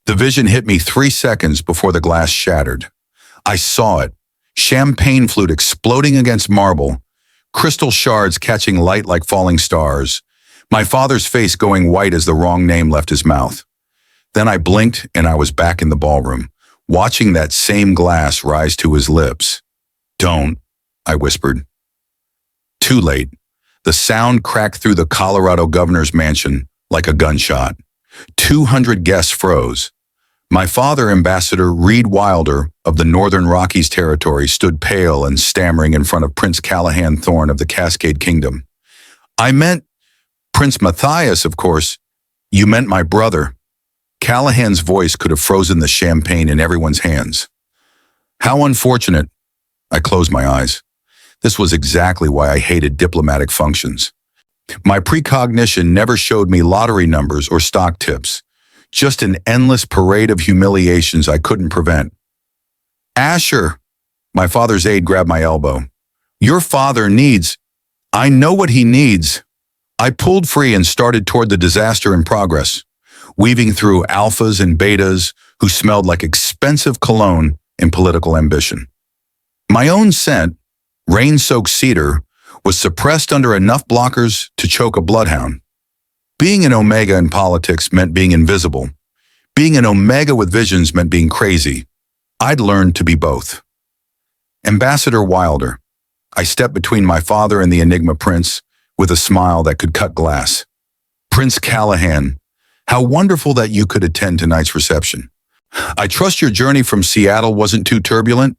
The vision hit me 3 seconds before the glass shattered. I saw it. Champagne flute exploding against marble, crystal shards catching light like falling stars, my father's face going white as the wrong name left his mouth. Then I blinked and I was back in the ballroom, watching that same glass rise to his lips. "Don't," I whispered. Too late. The sound cracked through the Colorado governor's mansion like a gunshot. 200 guests froze. My father, Ambassador Reed Wilder of the Northern Rockies Territory, stood pale and stammering in front of Prince Callahan Thorne of the Cascade Kingdom. "I meant Prince Matthias, of course. You meant my brother." Callahan's voice could have frozen the champagne in everyone's hands. "How unfortunate." I closed my eyes. This was exactly why I hated diplomatic functions. My precognition never showed me lottery numbers or stock tips, just an endless parade of humiliations I couldn't prevent. "Asher," my father's aide grabbed my elbow. "Your father needs—" "I know what he needs." I pulled free and started toward the disaster in progress, weaving through alphas and betas who smelled like expensive cologne and political ambition. My own scent, rain-soaked cedar, was suppressed under enough blockers to choke a bloodhound. Being an Omega in politics meant being invisible. Being an Omega with visions meant being crazy. I'd learned to be both. Ambassador Wilder. I stepped between my father and the Enigma Prince with a smile that could cut glass. "Prince Callahan, how wonderful that you could attend tonight's reception. I trust your journey from Seattle wasn't too turbulent?"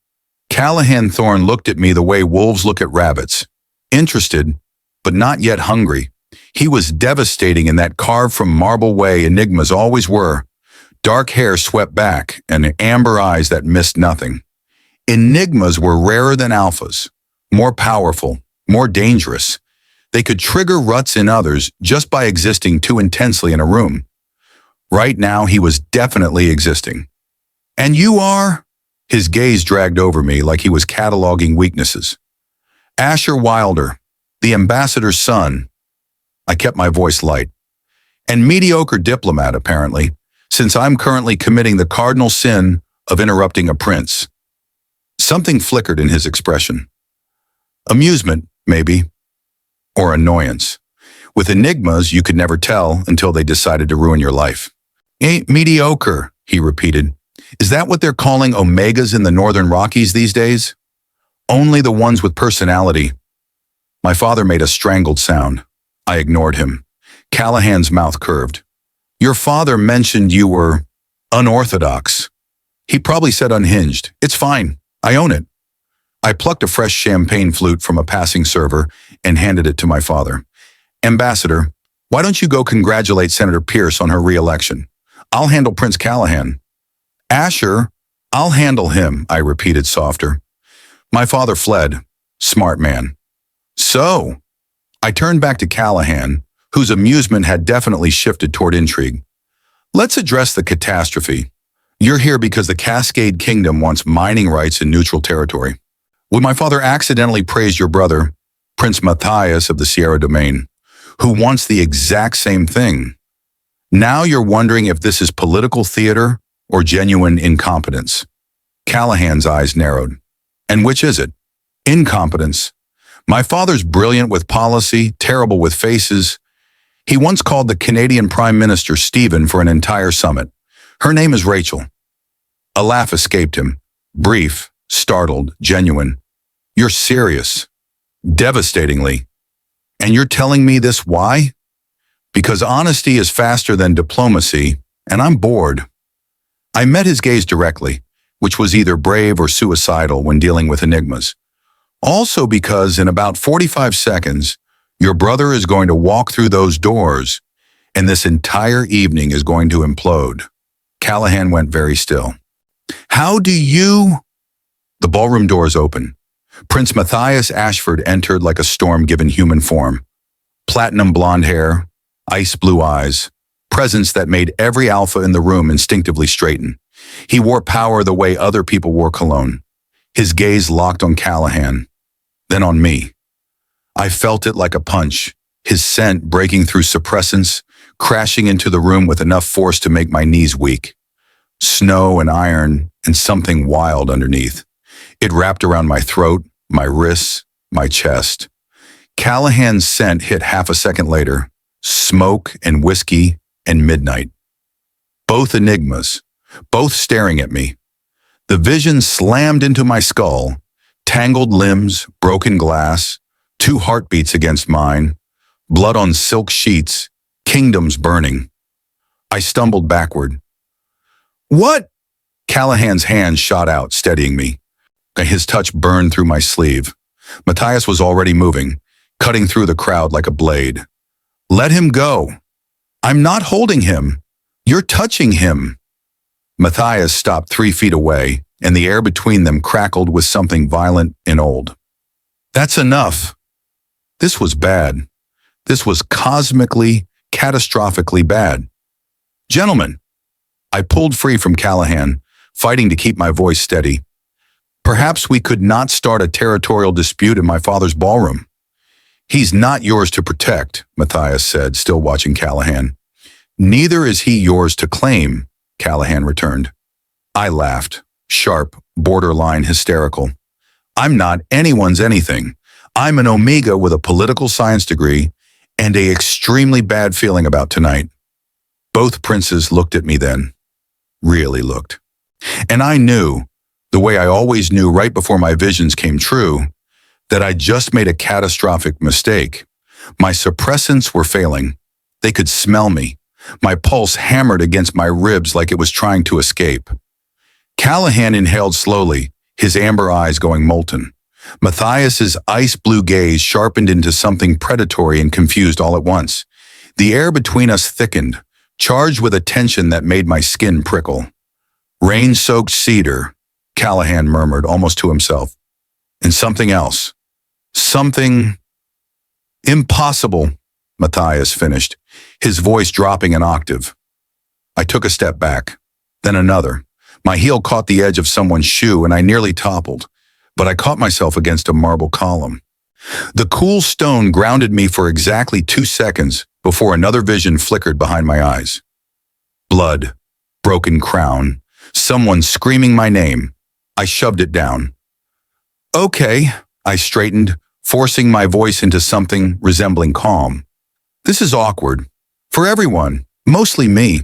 Callahan Thorne looked at me the way wolves look at rabbits. Interested, but not yet hungry. He was devastating in that carved from marble way Enigmas always were. Dark hair swept back and amber eyes that missed nothing. Enigmas were rarer than alphas, more powerful, more dangerous. They could trigger ruts in others just by existing too intensely in a room. Right now, he was definitely existing. "And you are?" His gaze dragged over me like he was cataloging weaknesses. "Asher Wilder, the ambassador's son." I kept my voice light. "And mediocre diplomat, apparently, since I'm currently committing the cardinal sin of interrupting a prince." Something flickered in his expression. Amusement, maybe, or annoyance. With enigmas, you could never tell until they decided to ruin your life. "Ain't mediocre," he repeated. "Is that what they're calling Omegas in the Northern Rockies these days? Only the ones with personality." My father made a strangled sound. I ignored him. Callahan's mouth curved. "Your father mentioned you were unorthodox." He probably said unhinged. "It's fine. I own it." I plucked a fresh champagne flute from a passing server and handed it to my father. "Ambassador, why don't you go congratulate Senator Pierce on her re-election? I'll handle Prince Callahan." "Asher, I'll handle him," I repeated softer. My father fled. Smart man. "So," I turned back to Callahan, whose amusement had definitely shifted toward intrigue. "Let's address the catastrophe. You're here because the Cascade Kingdom wants mining rights in neutral territory. Would my father accidentally praise your brother, Prince Matthias of the Sierra Domain, who wants the exact same thing? Now you're wondering if this is political theater or genuine incompetence." Callahan's eyes narrowed. "And which is it?" "Incompetence. My father's brilliant with policy, terrible with faces. He once called the Canadian Prime Minister Stephen for an entire summit. Her name is Rachel." A laugh escaped him. Brief, startled, genuine. "You're serious." "Devastatingly. And you're telling me this why?" "Because honesty is faster than diplomacy, and I'm bored." I met his gaze directly, which was either brave or suicidal when dealing with enigmas. "Also because in about 45 seconds, your brother is going to walk through those doors, and this entire evening is going to implode." Callahan went very still. "How do you—" The ballroom doors opened. Prince Matthias Ashford entered like a storm given human form. Platinum blonde hair, ice blue eyes, presence that made every alpha in the room instinctively straighten. He wore power the way other people wore cologne. His gaze locked on Callahan, then on me. I felt it like a punch, his scent breaking through suppressants, crashing into the room with enough force to make my knees weak. snow and iron and something wild underneath. It wrapped around my throat, my wrists, my chest. Callahan's scent hit half a second later. Smoke and whiskey and midnight. Both enigmas, both staring at me. The vision slammed into my skull. Tangled limbs, broken glass, 2 heartbeats against mine, blood on silk sheets, kingdoms burning. I stumbled backward. What? Callahan's hand shot out, steadying me. His touch burned through my sleeve. Matthias was already moving, cutting through the crowd like a blade. Let him go. I'm not holding him. You're touching him. Matthias stopped 3 feet away, and the air between them crackled with something violent and old. That's enough. This was bad. This was cosmically, catastrophically bad. Gentlemen, I pulled free from Callahan, fighting to keep my voice steady. Perhaps we could not start a territorial dispute in my father's ballroom. He's not yours to protect, Matthias said, still watching Callahan. Neither is he yours to claim, Callahan returned. I laughed, sharp, borderline hysterical. I'm not anyone's anything. I'm an Omega with a political science degree and an extremely bad feeling about tonight. Both princes looked at me then. Really looked. And I knew, the way I always knew right before my visions came true, that I just made a catastrophic mistake. My suppressants were failing. They could smell me. My pulse hammered against my ribs like it was trying to escape. Callahan inhaled slowly, his amber eyes going molten. Matthias's ice blue gaze sharpened into something predatory and confused all at once. The air between us thickened, charged with a tension that made my skin prickle. Rain-soaked cedar, Callahan murmured almost to himself. And something else. Something impossible, Matthias finished, his voice dropping an octave. I took a step back, then another. My heel caught the edge of someone's shoe and I nearly toppled, but I caught myself against a marble column. The cool stone grounded me for exactly 2 seconds before another vision flickered behind my eyes. Blood, broken crown, someone screaming my name. I shoved it down. Okay, I straightened, forcing my voice into something resembling calm. This is awkward. For everyone, mostly me.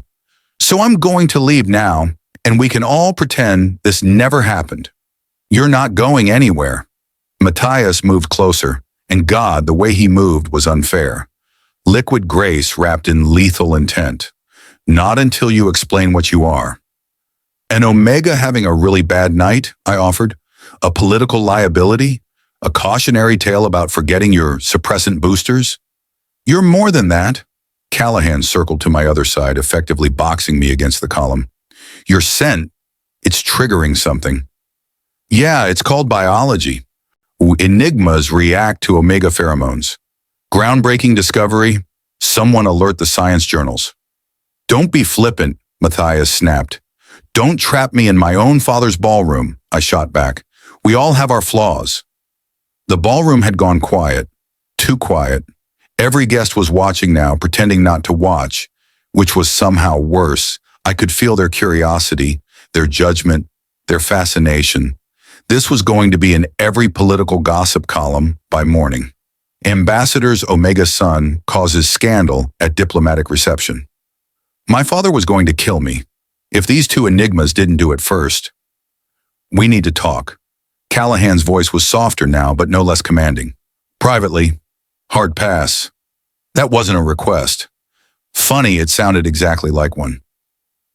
So I'm going to leave now, and we can all pretend this never happened. You're not going anywhere. Matthias moved closer, and God, the way he moved was unfair. Liquid grace wrapped in lethal intent. Not until you explain what you are. An Omega having a really bad night, I offered. A political liability? A cautionary tale about forgetting your suppressant boosters? You're more than that. Callahan circled to my other side, effectively boxing me against the column. Your scent, it's triggering something. Yeah, it's called biology. Enigmas react to Omega pheromones. Groundbreaking discovery, someone alert the science journals. Don't be flippant, Matthias snapped. Don't trap me in my own father's ballroom, I shot back. We all have our flaws. The ballroom had gone quiet, too quiet. Every guest was watching now, pretending not to watch, which was somehow worse. I could feel their curiosity, their judgment, their fascination. This was going to be in every political gossip column by morning. Ambassador's Omega son causes scandal at diplomatic reception. My father was going to kill me if these 2 enigmas didn't do it first. We need to talk. Callahan's voice was softer now, but no less commanding. Privately, hard pass. That wasn't a request. Funny, it sounded exactly like one.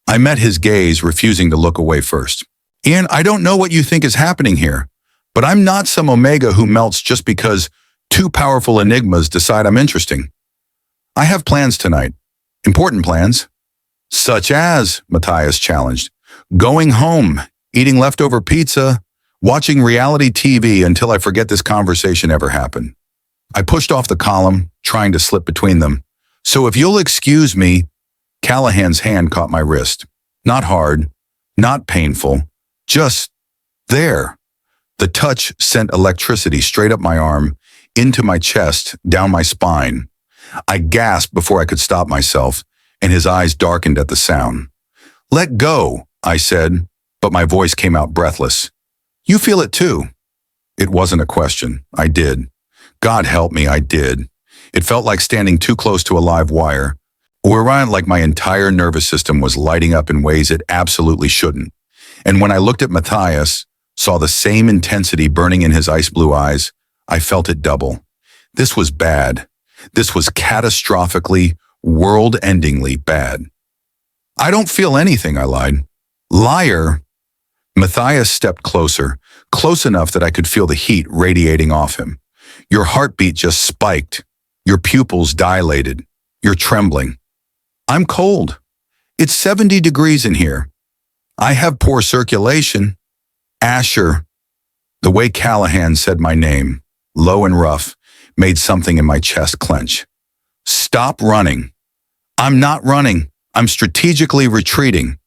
I met his gaze, refusing to look away first. Ian, I don't know what you think is happening here, but I'm not some Omega who melts just because 2 powerful enigmas decide I'm interesting. I have plans tonight. Important plans. Such as, Matthias challenged, going home, eating leftover pizza, watching reality TV until I forget this conversation ever happened. I pushed off the column, trying to slip between them. So if you'll excuse me, Callahan's hand caught my wrist. Not hard, not painful, just there. The touch sent electricity straight up my arm, into my chest, down my spine. I gasped before I could stop myself, and his eyes darkened at the sound. Let go, I said, but my voice came out breathless. You feel it too. It wasn't a question. I did. God help me, I did. It felt like standing too close to a live wire, or like my entire nervous system was lighting up in ways it absolutely shouldn't. And when I looked at Matthias, saw the same intensity burning in his ice blue eyes, I felt it double. This was bad. This was catastrophically, world-endingly bad. I don't feel anything, I lied. Liar. Matthias stepped closer, close enough that I could feel the heat radiating off him. Your heartbeat just spiked. Your pupils dilated. You're trembling. I'm cold. It's 70 degrees in here. I have poor circulation. Asher. The way Callahan said my name, low and rough, made something in my chest clench. Stop running. I'm not running. I'm strategically retreating.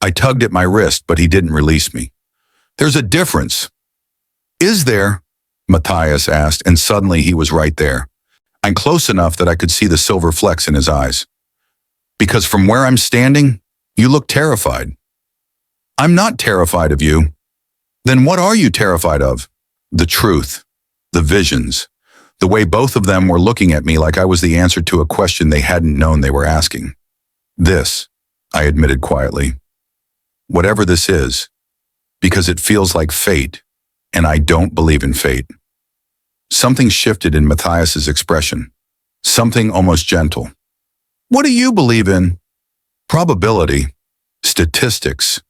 I tugged at my wrist, but he didn't release me. There's a difference. Is there? Matthias asked, and suddenly he was right there. I'm close enough that I could see the silver flecks in his eyes. Because from where I'm standing, you look terrified. I'm not terrified of you. Then what are you terrified of? The truth, the visions, the way both of them were looking at me like I was the answer to a question they hadn't known they were asking. This, I admitted quietly. Whatever this is, because it feels like fate, and I don't believe in fate. Something shifted in Matthias's expression, something almost gentle. What do you believe in? Probability, statistics,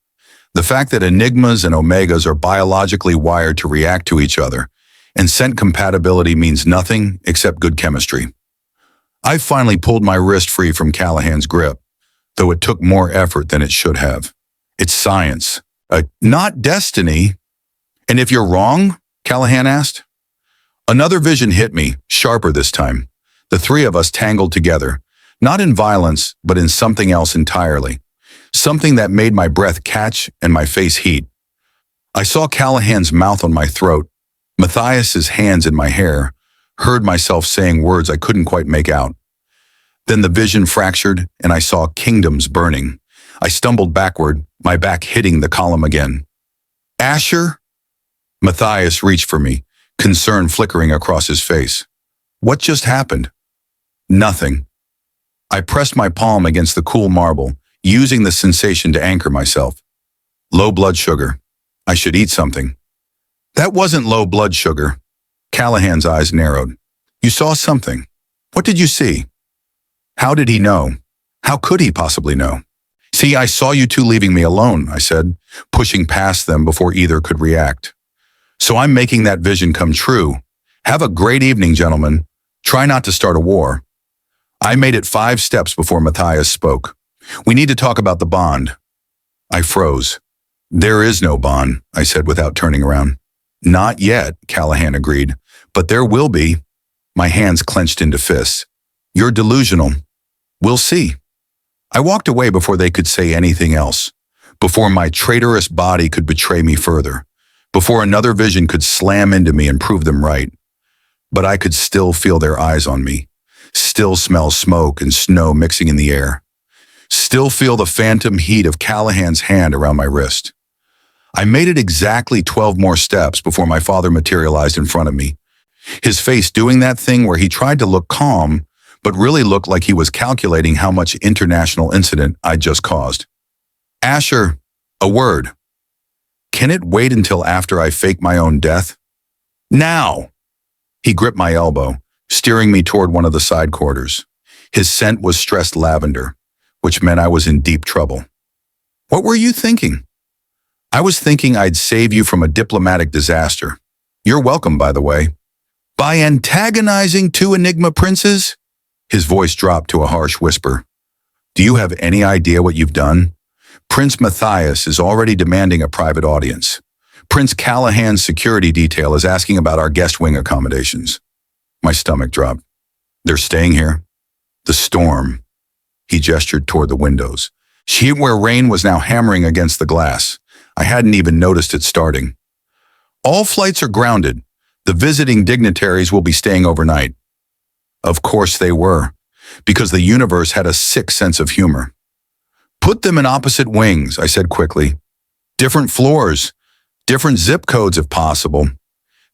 the fact that enigmas and omegas are biologically wired to react to each other, and scent compatibility means nothing except good chemistry. I finally pulled my wrist free from Callahan's grip, though it took more effort than it should have. It's science, not destiny. And if you're wrong? Callahan asked. Another vision hit me, sharper this time. The three of us tangled together, not in violence, but in something else entirely. Something that made my breath catch and my face heat. I saw Callahan's mouth on my throat, Matthias's hands in my hair, heard myself saying words I couldn't quite make out. Then the vision fractured and I saw kingdoms burning. I stumbled backward, my back hitting the column again. Asher? Matthias reached for me, concern flickering across his face. What just happened? Nothing. I pressed my palm against the cool marble, using the sensation to anchor myself. Low blood sugar. I should eat something. That wasn't low blood sugar. Callahan's eyes narrowed. You saw something. What did you see? How did he know? How could he possibly know? See, I saw you two leaving me alone, I said, pushing past them before either could react. So I'm making that vision come true. Have a great evening, gentlemen. Try not to start a war. I made it 5 steps before Matthias spoke. We need to talk about the bond. I froze. There is no bond, I said without turning around. Not yet, Callahan agreed, but there will be. My hands clenched into fists. You're delusional. We'll see. I walked away before they could say anything else, before my traitorous body could betray me further, before another vision could slam into me and prove them right. But I could still feel their eyes on me, still smell smoke and snow mixing in the air, still feel the phantom heat of Callahan's hand around my wrist. I made it exactly 12 more steps before my father materialized in front of me, his face doing that thing where he tried to look calm, but really looked like he was calculating how much international incident I'd just caused. Asher, a word. Can it wait until after I fake my own death? Now! He gripped my elbow, steering me toward one of the side quarters. His scent was stressed lavender, which meant I was in deep trouble. What were you thinking? I was thinking I'd save you from a diplomatic disaster. You're welcome, by the way. By antagonizing 2 Enigma princes? His voice dropped to a harsh whisper. Do you have any idea what you've done? Prince Matthias is already demanding a private audience. Prince Callahan's security detail is asking about our guest wing accommodations. My stomach dropped. They're staying here? The storm. He gestured toward the windows. Sheet where rain was now hammering against the glass. I hadn't even noticed it starting. All flights are grounded. The visiting dignitaries will be staying overnight. Of course they were, because the universe had a sick sense of humor. Put them in opposite wings, I said quickly. Different floors, different zip codes if possible.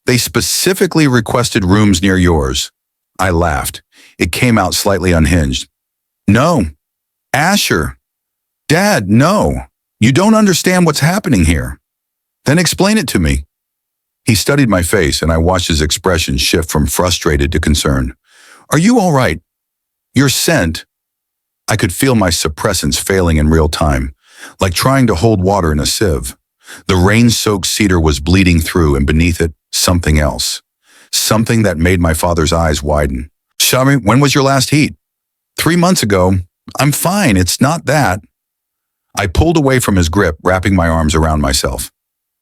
They specifically requested rooms near yours. I laughed. It came out slightly unhinged. No. Asher. Dad, no. You don't understand what's happening here. Then explain it to me. He studied my face, and I watched his expression shift from frustrated to concerned. Are you all right? Your scent. I could feel my suppressants failing in real time, like trying to hold water in a sieve. The rain-soaked cedar was bleeding through, and beneath it, something else. Something that made my father's eyes widen. Shami, when was your last heat? 3 months ago. I'm fine, it's not that. I pulled away from his grip, wrapping my arms around myself.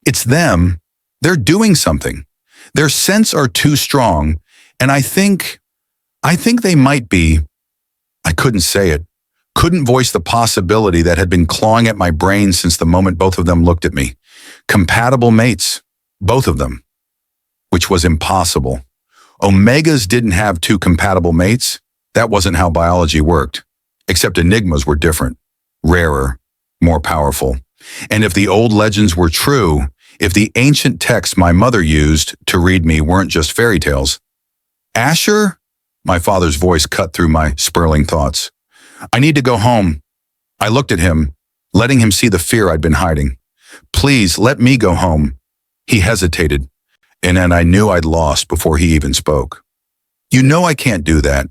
It's them. They're doing something. Their scents are too strong, and I think they might be. I couldn't say it. Couldn't voice the possibility that had been clawing at my brain since the moment both of them looked at me. Compatible mates. Both of them. Which was impossible. Omegas didn't have two compatible mates. That wasn't how biology worked. Except Enigmas were different. Rarer. More powerful. And if the old legends were true, if the ancient texts my mother used to read me weren't just fairy tales. Asher? My father's voice cut through my spurling thoughts. I need to go home. I looked at him, letting him see the fear I'd been hiding. Please, let me go home. He hesitated, and then I knew I'd lost before he even spoke. You know I can't do that.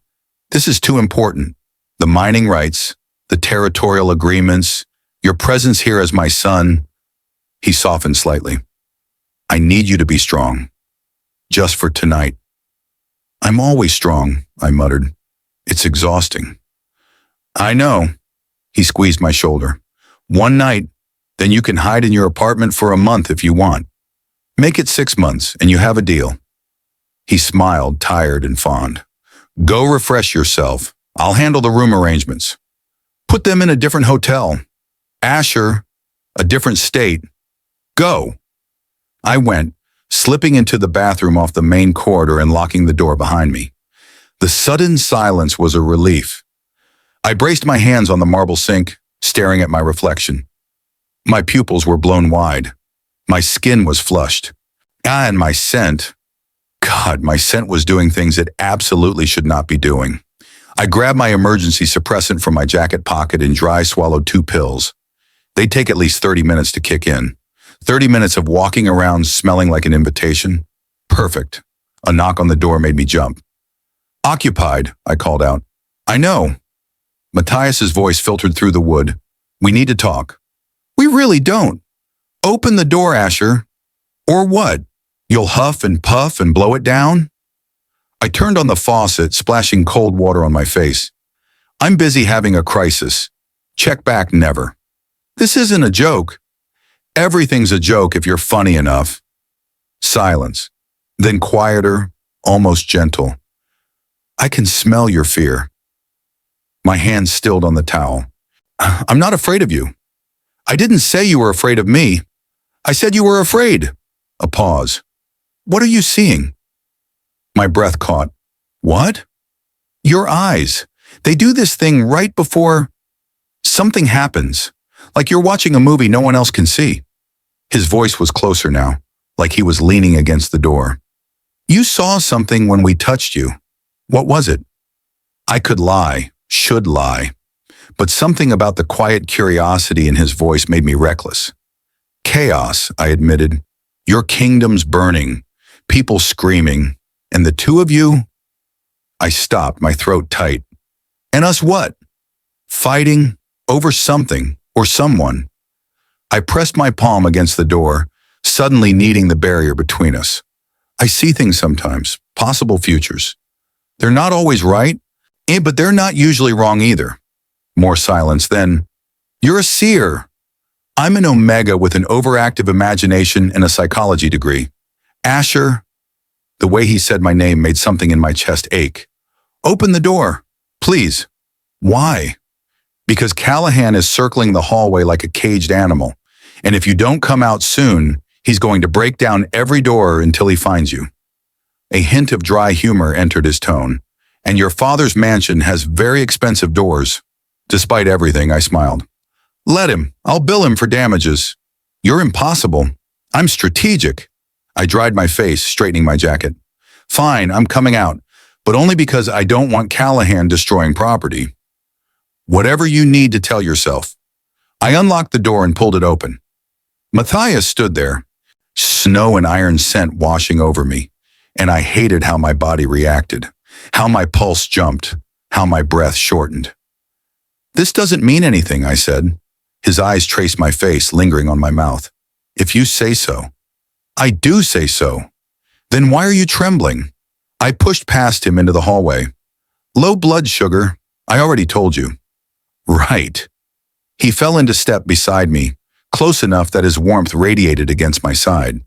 This is too important. The mining rights, the territorial agreements, your presence here as my son. He softened slightly. I need you to be strong. Just for tonight. I'm always strong, I muttered. It's exhausting. I know. He squeezed my shoulder. One night, then you can hide in your apartment for a month if you want. Make it 6 months and you have a deal. He smiled, tired and fond. Go refresh yourself. I'll handle the room arrangements. Put them in a different hotel. Asher, a different state. Go. I went, slipping into the bathroom off the main corridor and locking the door behind me. The sudden silence was a relief. I braced my hands on the marble sink, staring at my reflection. My pupils were blown wide. My skin was flushed. And my scent. God, my scent was doing things it absolutely should not be doing. I grabbed my emergency suppressant from my jacket pocket and dry swallowed 2 pills. They'd take at least 30 minutes to kick in. 30 minutes of walking around smelling like an invitation. Perfect. A knock on the door made me jump. Occupied, I called out. I know. Matthias's voice filtered through the wood. We need to talk. We really don't. Open the door, Asher. Or what? You'll huff and puff and blow it down? I turned on the faucet, splashing cold water on my face. I'm busy having a crisis. Check back never. This isn't a joke. Everything's a joke if you're funny enough. Silence. Then quieter, almost gentle. I can smell your fear. My hand stilled on the towel. I'm not afraid of you. I didn't say you were afraid of me. I said you were afraid. A pause. What are you seeing? My breath caught. What? Your eyes. They do this thing right before something happens. Like you're watching a movie no one else can see. His voice was closer now, like he was leaning against the door. You saw something when we touched you. What was it? I could lie, should lie. But something about the quiet curiosity in his voice made me reckless. Chaos, I admitted. Your kingdom's burning, people screaming, and the two of you? I stopped, my throat tight. And us what? Fighting over something or someone. I pressed my palm against the door, suddenly needing the barrier between us. I see things sometimes, possible futures. They're not always right, but they're not usually wrong either. More silence then. You're a seer. I'm an Omega with an overactive imagination and a psychology degree. Asher. The way he said my name made something in my chest ache. Open the door, please. Why? Because Callahan is circling the hallway like a caged animal, and if you don't come out soon, he's going to break down every door until he finds you. A hint of dry humor entered his tone. And your father's mansion has very expensive doors. Despite everything, I smiled. Let him. I'll bill him for damages. You're impossible. I'm strategic. I dried my face, straightening my jacket. Fine, I'm coming out, but only because I don't want Callahan destroying property. Whatever you need to tell yourself. I unlocked the door and pulled it open. Matthias stood there, snow and iron scent washing over me, and I hated how my body reacted, how my pulse jumped, how my breath shortened. This doesn't mean anything, I said. His eyes traced my face, lingering on my mouth. If you say so. I do say so. Then why are you trembling? I pushed past him into the hallway. Low blood sugar, I already told you. Right. He fell into step beside me, close enough that his warmth radiated against my side.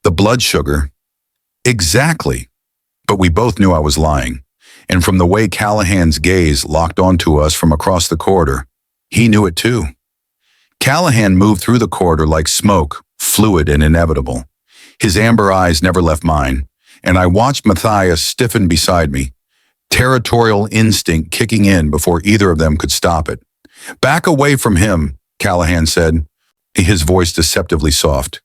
The blood sugar. Exactly. But we both knew I was lying, and from the way Callahan's gaze locked onto us from across the corridor, he knew it too. Callahan moved through the corridor like smoke, fluid and inevitable. His amber eyes never left mine, and I watched Matthias stiffen beside me, territorial instinct kicking in before either of them could stop it. Back away from him, Callahan said, his voice deceptively soft.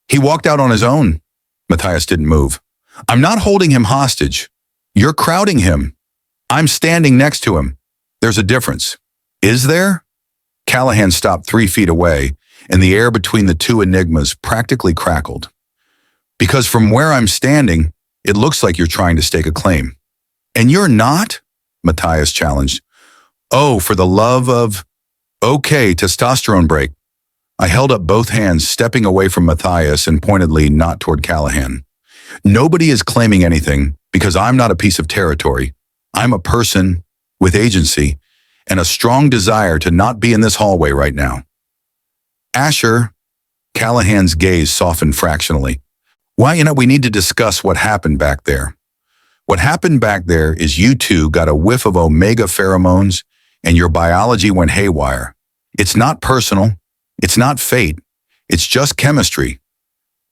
He walked out on his own. Matthias didn't move. I'm not holding him hostage. You're crowding him. I'm standing next to him. There's a difference. Is there? Callahan stopped 3 feet away, and the air between the two enigmas practically crackled. Because from where I'm standing, it looks like you're trying to stake a claim. And you're not? Matthias challenged. Oh, for the love of... Okay, testosterone break. I held up both hands, stepping away from Matthias and pointedly not toward Callahan. Nobody is claiming anything because I'm not a piece of territory. I'm a person with agency and a strong desire to not be in this hallway right now. Asher, Callahan's gaze softened fractionally. Well, we need to discuss what happened back there. What happened back there is you two got a whiff of omega pheromones and your biology went haywire. It's not personal. It's not fate. It's just chemistry.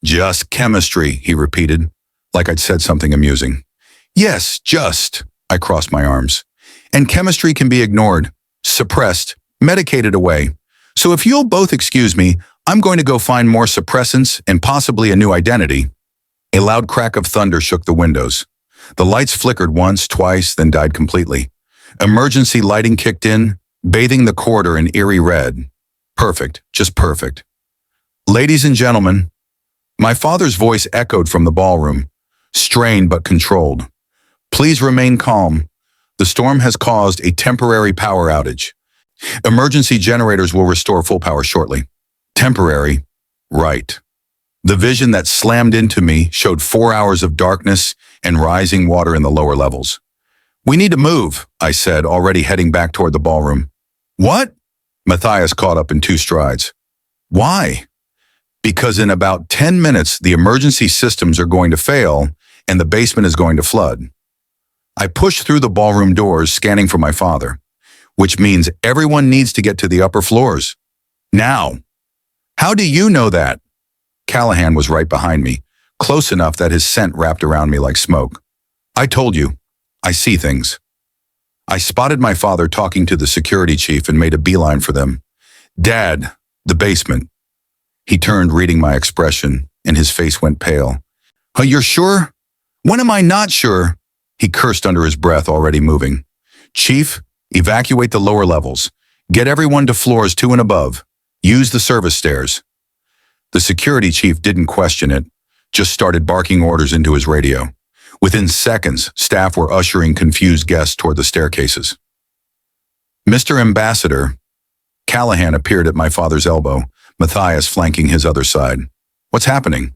Just chemistry, he repeated, like I'd said something amusing. Yes, just, I crossed my arms. And chemistry can be ignored, suppressed, medicated away. So if you'll both excuse me, I'm going to go find more suppressants and possibly a new identity. A loud crack of thunder shook the windows. The lights flickered once, twice, then died completely. Emergency lighting kicked in, bathing the corridor in eerie red. Perfect, just perfect. Ladies and gentlemen, my father's voice echoed from the ballroom, strained but controlled. Please remain calm. The storm has caused a temporary power outage. Emergency generators will restore full power shortly. Temporary, right. The vision that slammed into me showed 4 hours of darkness and rising water in the lower levels. We need to move, I said, already heading back toward the ballroom. What? Matthias caught up in 2 strides. Why? Because in about 10 minutes, the emergency systems are going to fail and the basement is going to flood. I pushed through the ballroom doors, scanning for my father, which means everyone needs to get to the upper floors. Now. How do you know that? Callahan was right behind me, close enough that his scent wrapped around me like smoke. I told you, I see things. I spotted my father talking to the security chief and made a beeline for them. Dad, the basement. He turned, reading my expression, and his face went pale. Oh, you're sure? When am I not sure? He cursed under his breath, already moving. Chief, evacuate the lower levels. Get everyone to floors 2 and above. Use the service stairs. The security chief didn't question it, just started barking orders into his radio. Within seconds, staff were ushering confused guests toward the staircases. Mr. Ambassador, Callahan appeared at my father's elbow, Matthias flanking his other side. What's happening?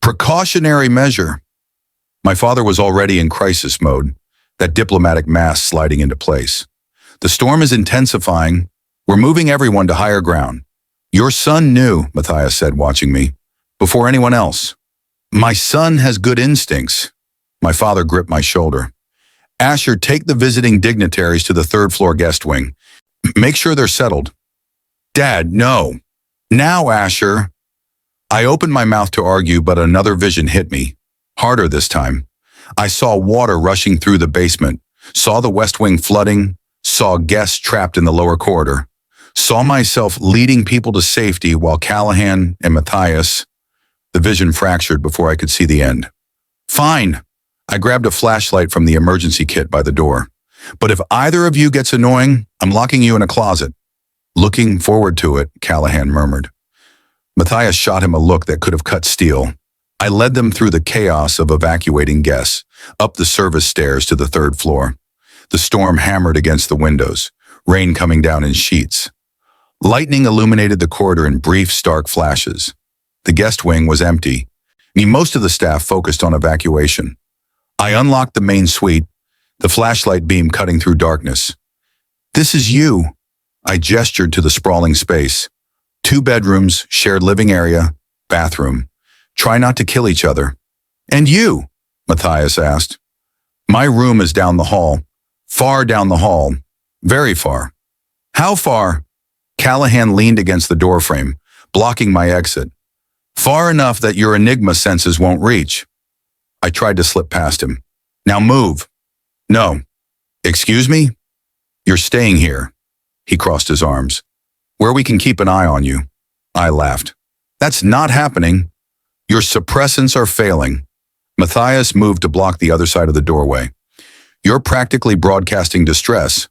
Precautionary measure. My father was already in crisis mode, that diplomatic mask sliding into place. The storm is intensifying. We're moving everyone to higher ground. Your son knew, Matthias said, watching me, before anyone else. My son has good instincts. My father gripped my shoulder. Asher, take the visiting dignitaries to the 3rd floor guest wing. Make sure they're settled. Dad, no. Now, Asher. I opened my mouth to argue, but another vision hit me. Harder this time. I saw water rushing through the basement, saw the west wing flooding, saw guests trapped in the lower corridor, Saw myself leading people to safety while Callahan and Matthias, the vision fractured before I could see the end. Fine. I grabbed a flashlight from the emergency kit by the door. But if either of you gets annoying, I'm locking you in a closet. Looking forward to it, Callahan murmured. Matthias shot him a look that could have cut steel. I led them through the chaos of evacuating guests, up the service stairs to the third floor. The storm hammered against the windows, rain coming down in sheets. Lightning illuminated the corridor in brief, stark flashes. The guest wing was empty. Most of the staff focused on evacuation. I unlocked the main suite, the flashlight beam cutting through darkness. This is you. I gestured to the sprawling space. 2 bedrooms, shared living area, bathroom. Try not to kill each other. And you? Matthias asked. My room is down the hall. Far down the hall. Very far. How far? Callahan leaned against the doorframe, blocking my exit. Far enough that your Enigma senses won't reach. I tried to slip past him. Now move. No. Excuse me? You're staying here. He crossed his arms. Where we can keep an eye on you. I laughed. That's not happening. Your suppressants are failing. Matthias moved to block the other side of the doorway. You're practically broadcasting distress.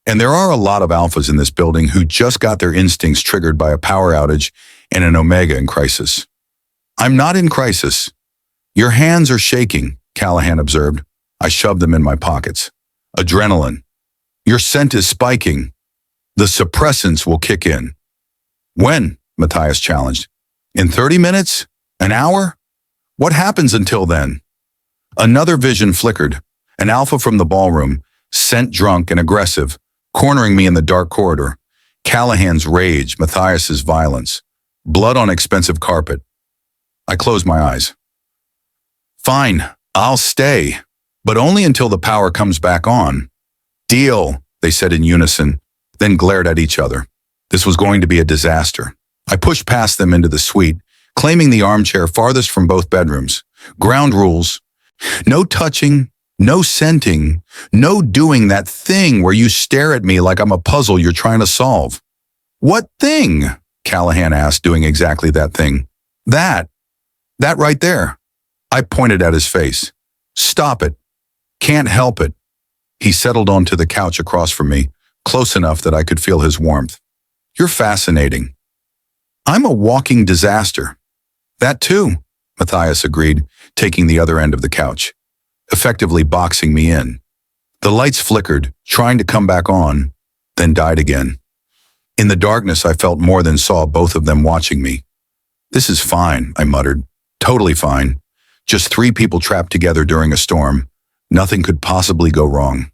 And there are a lot of alphas in this building who just got their instincts triggered by a power outage and an Omega in crisis. I'm not in crisis. Your hands are shaking, Callahan observed. I shoved them in my pockets. Adrenaline. Your scent is spiking. The suppressants will kick in. When? Matthias challenged. In 30 minutes? An hour? What happens until then? Another vision flickered. An alpha from the ballroom, scent drunk and aggressive, cornering me in the dark corridor. Callahan's rage, Matthias's violence. Blood on expensive carpet. I closed my eyes. Fine, I'll stay, but only until the power comes back on. Deal, they said in unison, then glared at each other. This was going to be a disaster. I pushed past them into the suite, claiming the armchair farthest from both bedrooms. Ground rules. No touching, no scenting, no doing that thing where you stare at me like I'm a puzzle you're trying to solve. What thing? Callahan asked, doing exactly that thing. That right there. I pointed at his face. Stop it. Can't help it. He settled onto the couch across from me, close enough that I could feel his warmth. You're fascinating. I'm a walking disaster. That too, Matthias agreed, taking the other end of the couch, effectively boxing me in. The lights flickered, trying to come back on, then died again. In the darkness, I felt more than saw both of them watching me. This is fine, I muttered. Totally fine. Just 3 people trapped together during a storm. Nothing could possibly go wrong.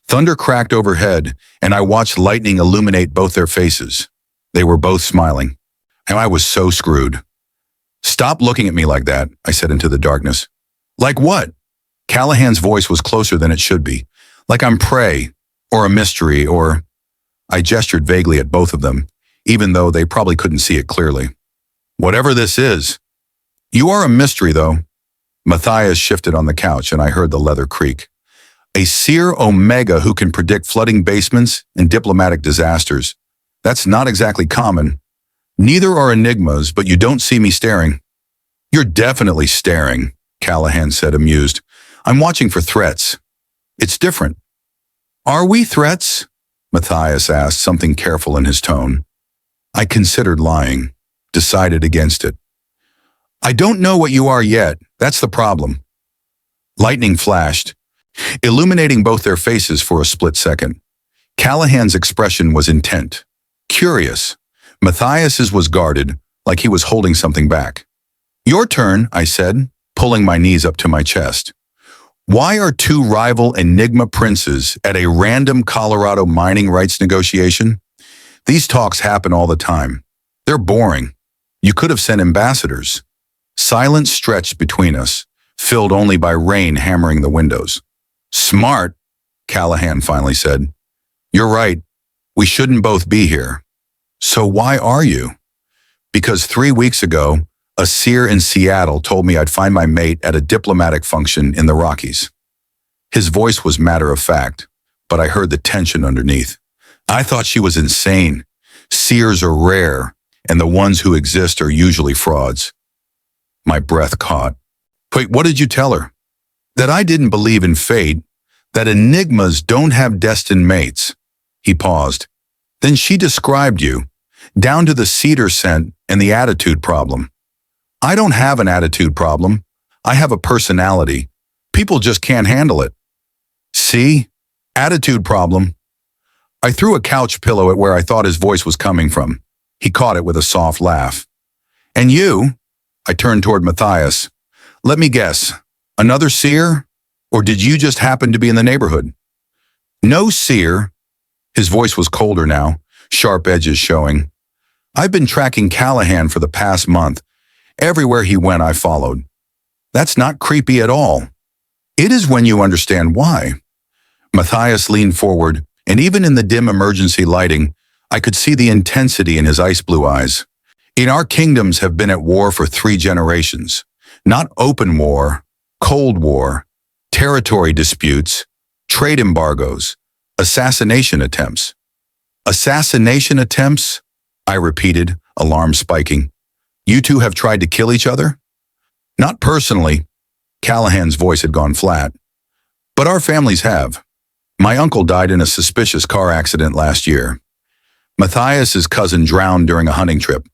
Thunder cracked overhead, and I watched lightning illuminate both their faces. They were both smiling, and I was so screwed. Stop looking at me like that, I said into the darkness. Like what? Callahan's voice was closer than it should be. Like I'm prey, or a mystery, or... I gestured vaguely at both of them, even though they probably couldn't see it clearly. Whatever this is. You are a mystery, though. Matthias shifted on the couch, and I heard the leather creak. A seer Omega who can predict flooding basements and diplomatic disasters. That's not exactly common. Neither are Enigmas, but you don't see me staring. You're definitely staring, Callahan said, amused. I'm watching for threats. It's different. Are we threats? Matthias asked, something careful in his tone. I considered lying, decided against it. I don't know what you are yet. That's the problem. Lightning flashed, illuminating both their faces for a split second. Callahan's expression was intent, curious. Matthias's was guarded, like he was holding something back. Your turn, I said, pulling my knees up to my chest. Why are 2 rival Enigma princes at a random Colorado mining rights negotiation? These talks happen all the time. They're boring. You could have sent ambassadors. Silence stretched between us, filled only by rain hammering the windows. Smart, Callahan finally said. You're right. We shouldn't both be here. So why are you? Because 3 weeks ago, a seer in Seattle told me I'd find my mate at a diplomatic function in the Rockies. His voice was matter of fact, but I heard the tension underneath. I thought she was insane. Seers are rare, and the ones who exist are usually frauds. My breath caught. Wait, what did you tell her? That I didn't believe in fate, that enigmas don't have destined mates. He paused. Then she described you, down to the cedar scent and the attitude problem. I don't have an attitude problem. I have a personality. People just can't handle it. See? Attitude problem. I threw a couch pillow at where I thought his voice was coming from. He caught it with a soft laugh. And you? I turned toward Matthias. Let me guess, another seer? Or did you just happen to be in the neighborhood? No seer. His voice was colder now, sharp edges showing. I've been tracking Callahan for the past month. Everywhere he went, I followed. That's not creepy at all. It is when you understand why. Matthias leaned forward, and even in the dim emergency lighting, I could see the intensity in his ice blue eyes. Our kingdoms have been at war for 3 generations. Not open war, cold war, territory disputes, trade embargoes, assassination attempts. Assassination attempts? I repeated, alarm spiking. You two have tried to kill each other? Not personally. Callahan's voice had gone flat. But our families have. My uncle died in a suspicious car accident last year. Matthias's cousin drowned during a hunting trip.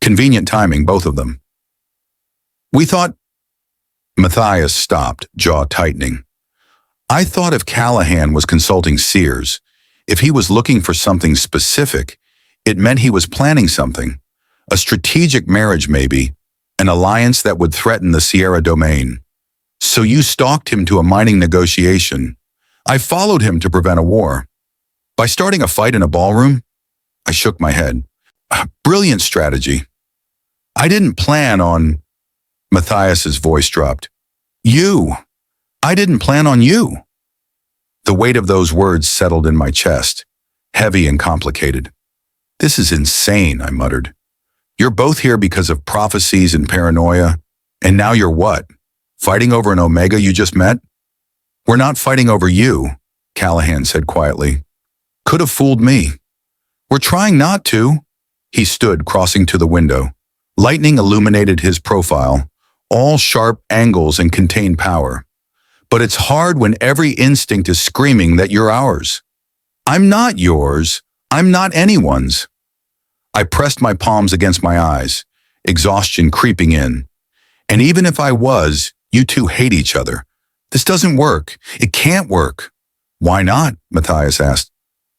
Convenient timing, both of them. We thought... Matthias stopped, jaw tightening. I thought if Callahan was consulting seers, if he was looking for something specific, it meant he was planning something. A strategic marriage, maybe. An alliance that would threaten the Sierra domain. So you stalked him to a mining negotiation. I followed him to prevent a war. By starting a fight in a ballroom? I shook my head. Brilliant strategy. I didn't plan on... Matthias's voice dropped. You. I didn't plan on you. The weight of those words settled in my chest, heavy and complicated. This is insane, I muttered. You're both here because of prophecies and paranoia, and now you're what? Fighting over an Omega you just met? We're not fighting over you, Callahan said quietly. Could have fooled me. We're trying not to. He stood, crossing to the window. Lightning illuminated his profile, all sharp angles and contained power. But it's hard when every instinct is screaming that you're ours. I'm not yours. I'm not anyone's. I pressed my palms against my eyes, exhaustion creeping in. And even if I was, you two hate each other. This doesn't work. It can't work. Why not? Matthias asked.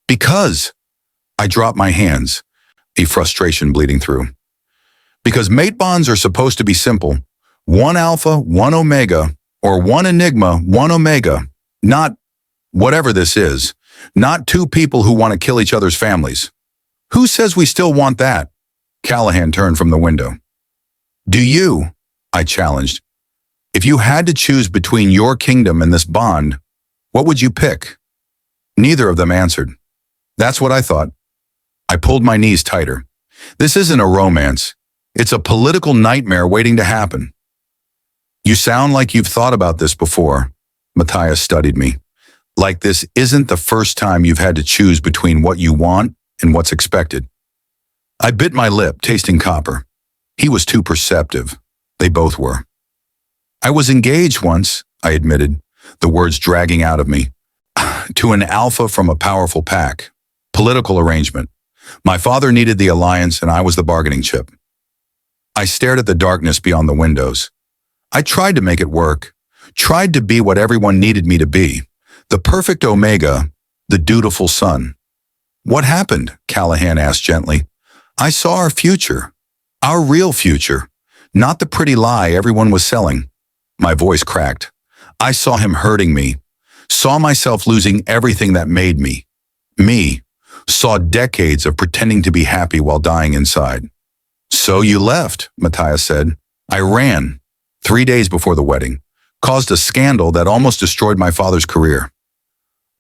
Because. I dropped my hands, a frustration bleeding through. Because mate bonds are supposed to be simple. 1 alpha, 1 omega, or 1 enigma, 1 omega. Not whatever this is. Not 2 people who want to kill each other's families. Who says we still want that? Callahan turned from the window. Do you? I challenged. If you had to choose between your kingdom and this bond, what would you pick? Neither of them answered. That's what I thought. I pulled my knees tighter. This isn't a romance. It's a political nightmare waiting to happen. You sound like you've thought about this before. Matthias studied me. Like this isn't the first time you've had to choose between what you want and what's expected. I bit my lip, tasting copper. He was too perceptive. They both were. I was engaged once, I admitted, the words dragging out of me, to an alpha from a powerful pack. Political arrangement. My father needed the alliance and I was the bargaining chip. I stared at the darkness beyond the windows. I tried to make it work, tried to be what everyone needed me to be, the perfect Omega, the dutiful son. What happened? Callahan asked gently. I saw our future, our real future, not the pretty lie everyone was selling. My voice cracked. I saw him hurting me, saw myself losing everything that made me. Me, saw decades of pretending to be happy while dying inside. So you left, Matthias said. I ran. 3 days before the wedding, caused a scandal that almost destroyed my father's career.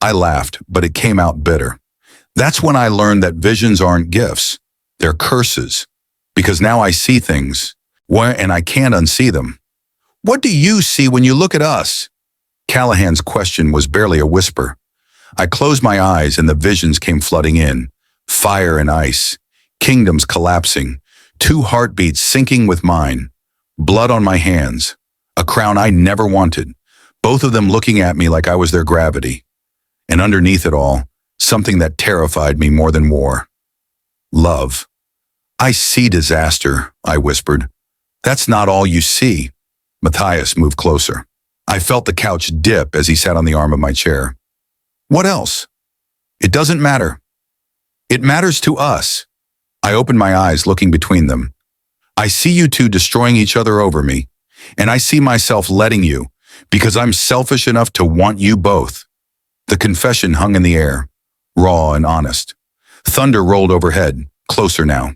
I laughed, but it came out bitter. That's when I learned that visions aren't gifts. They're curses. Because now I see things, and I can't unsee them. What do you see when you look at us? Callahan's question was barely a whisper. I closed my eyes and the visions came flooding in. Fire and ice, Kingdoms collapsing, two heartbeats syncing with mine, blood on my hands, a crown I never wanted, both of them looking at me like I was their gravity. And underneath it all, something that terrified me more than war. Love. I see disaster, I whispered. That's not all you see. Matthias moved closer. I felt the couch dip as he sat on the arm of my chair. What else? It doesn't matter. It matters to us. I opened my eyes, looking between them. I see you two destroying each other over me, and I see myself letting you, because I'm selfish enough to want you both. The confession hung in the air, raw and honest. Thunder rolled overhead, closer now.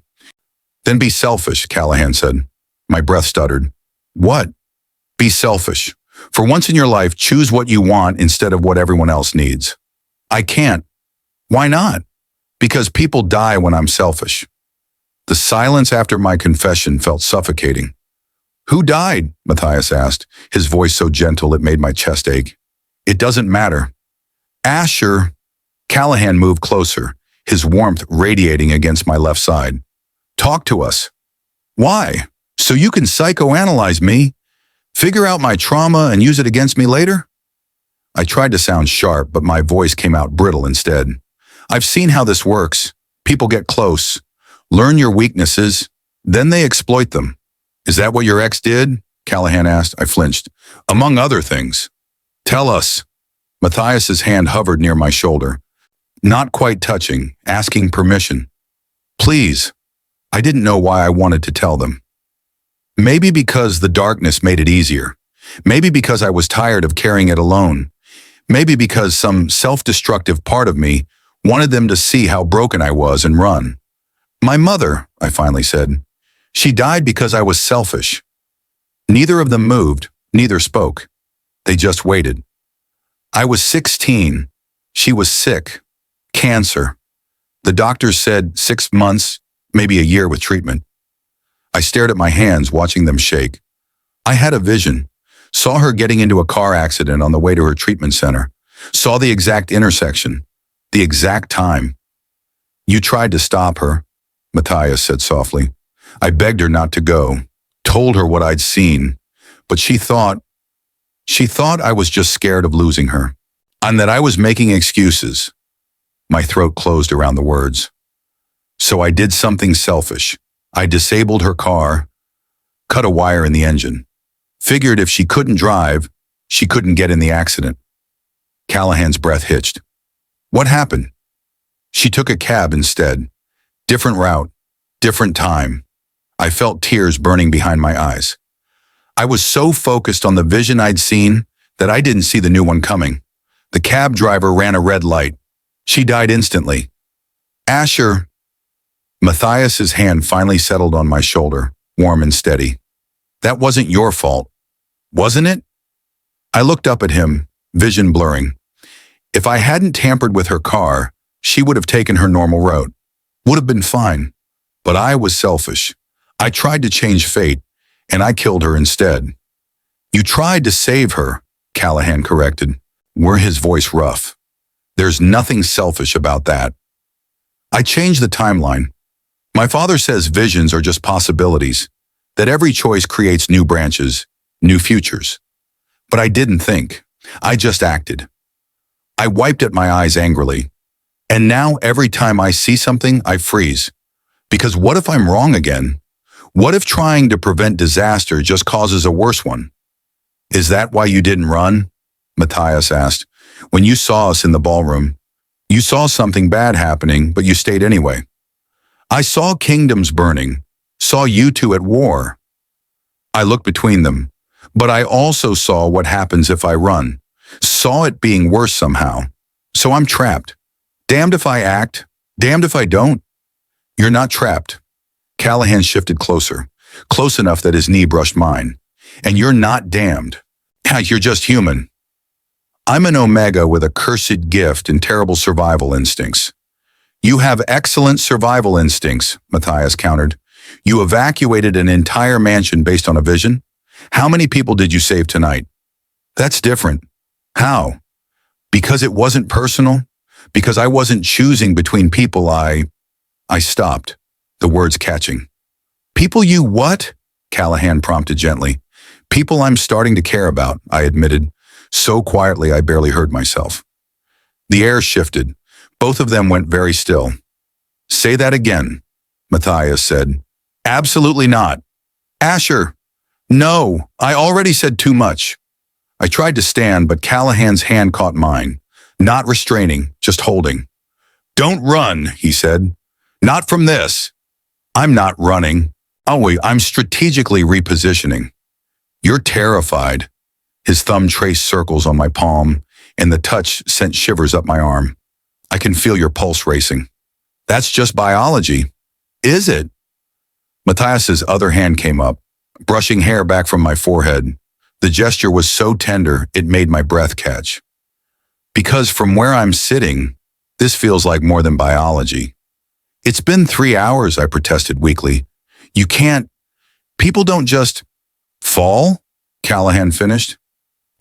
Then be selfish, Callahan said. My breath stuttered. What? Be selfish. For once in your life, choose what you want instead of what everyone else needs. I can't. Why not? Because people die when I'm selfish. The silence after my confession felt suffocating. Who died? Matthias asked, his voice so gentle it made my chest ache. It doesn't matter. Asher. Callahan moved closer, his warmth radiating against my left side. Talk to us. Why? So you can psychoanalyze me, figure out my trauma and use it against me later? I tried to sound sharp, but my voice came out brittle instead. I've seen how this works. People get close, learn your weaknesses, then they exploit them. Is that what your ex did? Callahan asked. I flinched. Among other things. Tell us. Matthias's hand hovered near my shoulder, not quite touching, asking permission. Please. I didn't know why I wanted to tell them. Maybe because the darkness made it easier. Maybe because I was tired of carrying it alone. Maybe because some self-destructive part of me wanted them to see how broken I was and run. My mother, I finally said. She died because I was selfish. Neither of them moved, neither spoke. They just waited. I was 16. She was sick. Cancer. The doctors said 6 months, maybe a year with treatment. I stared at my hands, watching them shake. I had a vision. Saw her getting into a car accident on the way to her treatment center. Saw the exact intersection. The exact time. You tried to stop her, Matthias said softly. I begged her not to go, told her what I'd seen, but she thought I was just scared of losing her, and that I was making excuses. My throat closed around the words. So I did something selfish. I disabled her car, cut a wire in the engine, figured if she couldn't drive, she couldn't get in the accident. Callahan's breath hitched. What happened? She took a cab instead. Different route, different time. I felt tears burning behind my eyes. I was so focused on the vision I'd seen that I didn't see the new one coming. The cab driver ran a red light. She died instantly. Asher. Matthias's hand finally settled on my shoulder, warm and steady. That wasn't your fault, wasn't it? I looked up at him, vision blurring. If I hadn't tampered with her car, she would have taken her normal route. Would have been fine. But I was selfish. I tried to change fate, and I killed her instead. You tried to save her, Callahan corrected, were his voice rough. There's nothing selfish about that. I changed the timeline. My father says visions are just possibilities, that every choice creates new branches, new futures. But I didn't think. I just acted. I wiped at my eyes angrily. And now every time I see something, I freeze. Because what if I'm wrong again? What if trying to prevent disaster just causes a worse one? Is that why you didn't run? Matthias asked. When you saw us in the ballroom, you saw something bad happening, but you stayed anyway. I saw kingdoms burning, saw you two at war. I looked between them, but I also saw what happens if I run, saw it being worse somehow. So I'm trapped. Damned if I act, damned if I don't. You're not trapped. Callahan shifted closer, close enough that his knee brushed mine. And you're not damned. You're just human. I'm an Omega with a cursed gift and terrible survival instincts. You have excellent survival instincts, Matthias countered. You evacuated an entire mansion based on a vision? How many people did you save tonight? That's different. How? Because it wasn't personal? Because I wasn't choosing between people I stopped. the words catching. People you what? Callahan prompted gently. People I'm starting to care about, I admitted, so quietly I barely heard myself. The air shifted. Both of them went very still. Say that again, Matthias said. Absolutely not. Asher. No, I already said too much. I tried to stand, but Callahan's hand caught mine. Not restraining, just holding. Don't run, he said. Not from this. I'm not running. Oh wait, I'm strategically repositioning. You're terrified. His thumb traced circles on my palm, and the touch sent shivers up my arm. I can feel your pulse racing. That's just biology. Is it? Matthias's other hand came up, brushing hair back from my forehead. The gesture was so tender, it made my breath catch. Because from where I'm sitting, this feels like more than biology. It's been 3 hours, I protested weakly. You can't. People don't just fall, Callahan finished.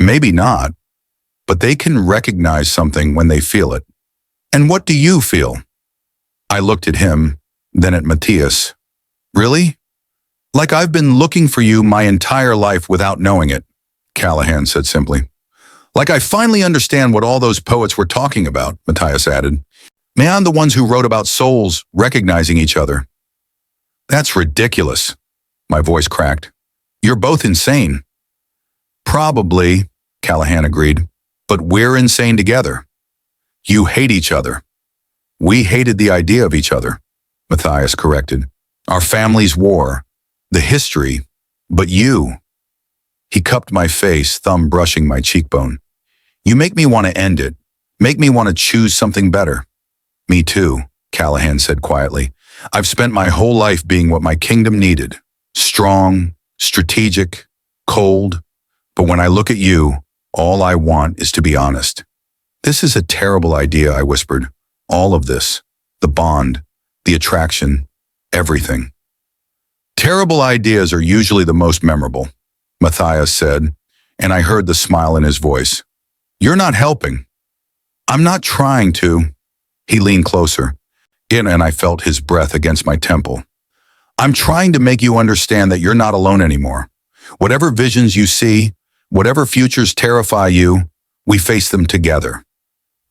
Maybe not, but they can recognize something when they feel it. And what do you feel? I looked at him, then at Matthias. Really? Like I've been looking for you my entire life without knowing it, Callahan said simply. Like I finally understand what all those poets were talking about, Matthias added. Man, the ones who wrote about souls recognizing each other. That's ridiculous, my voice cracked. You're both insane. Probably, Callahan agreed, but we're insane together. You hate each other. We hated the idea of each other, Matthias corrected. Our family's war, the history, but you. He cupped my face, thumb brushing my cheekbone. You make me want to end it, make me want to choose something better. Me too, Callahan said quietly. I've spent my whole life being what my kingdom needed. Strong, strategic, cold. But when I look at you, all I want is to be honest. This is a terrible idea, I whispered. All of this, the bond, the attraction, everything. Terrible ideas are usually the most memorable, Matthias said, and I heard the smile in his voice. You're not helping. I'm not trying to. He leaned closer, and I felt his breath against my temple. I'm trying to make you understand that you're not alone anymore. Whatever visions you see, whatever futures terrify you, we face them together.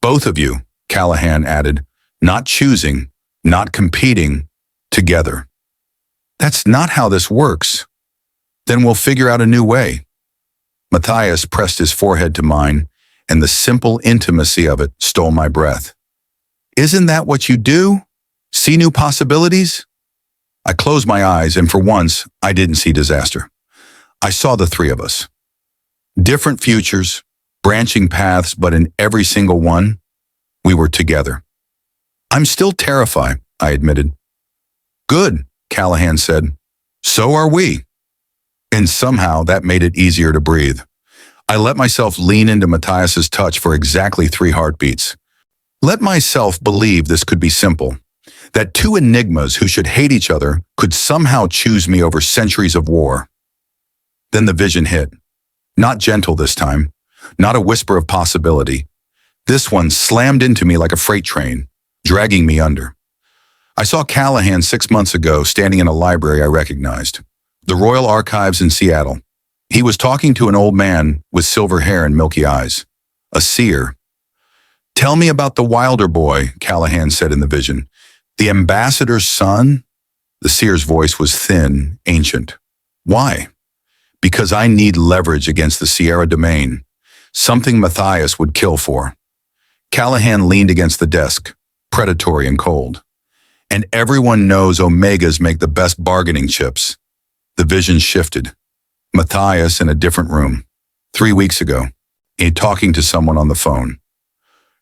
Both of you, Callahan added, not choosing, not competing, together. That's not how this works. Then we'll figure out a new way. Matthias pressed his forehead to mine, and the simple intimacy of it stole my breath. Isn't that what you do? See new possibilities? I closed my eyes, and for once, I didn't see disaster. I saw the three of us. Different futures, branching paths, but in every single one, we were together. I'm still terrified, I admitted. Good, Callahan said. So are we. And somehow that made it easier to breathe. I let myself lean into Matthias's touch for exactly 3 heartbeats. Let myself believe this could be simple, that 2 enigmas who should hate each other could somehow choose me over centuries of war. Then the vision hit. Not gentle this time, not a whisper of possibility. This one slammed into me like a freight train, dragging me under. I saw Callahan 6 months ago standing in a library I recognized, the Royal Archives in Seattle. He was talking to an old man with silver hair and milky eyes, a seer. Tell me about the Wilder boy, Callahan said in the vision. The ambassador's son? The seer's voice was thin, ancient. Why? Because I need leverage against the Sierra domain, something Matthias would kill for. Callahan leaned against the desk, predatory and cold. And everyone knows Omegas make the best bargaining chips. The vision shifted. Matthias in a different room, 3 weeks ago, talking to someone on the phone.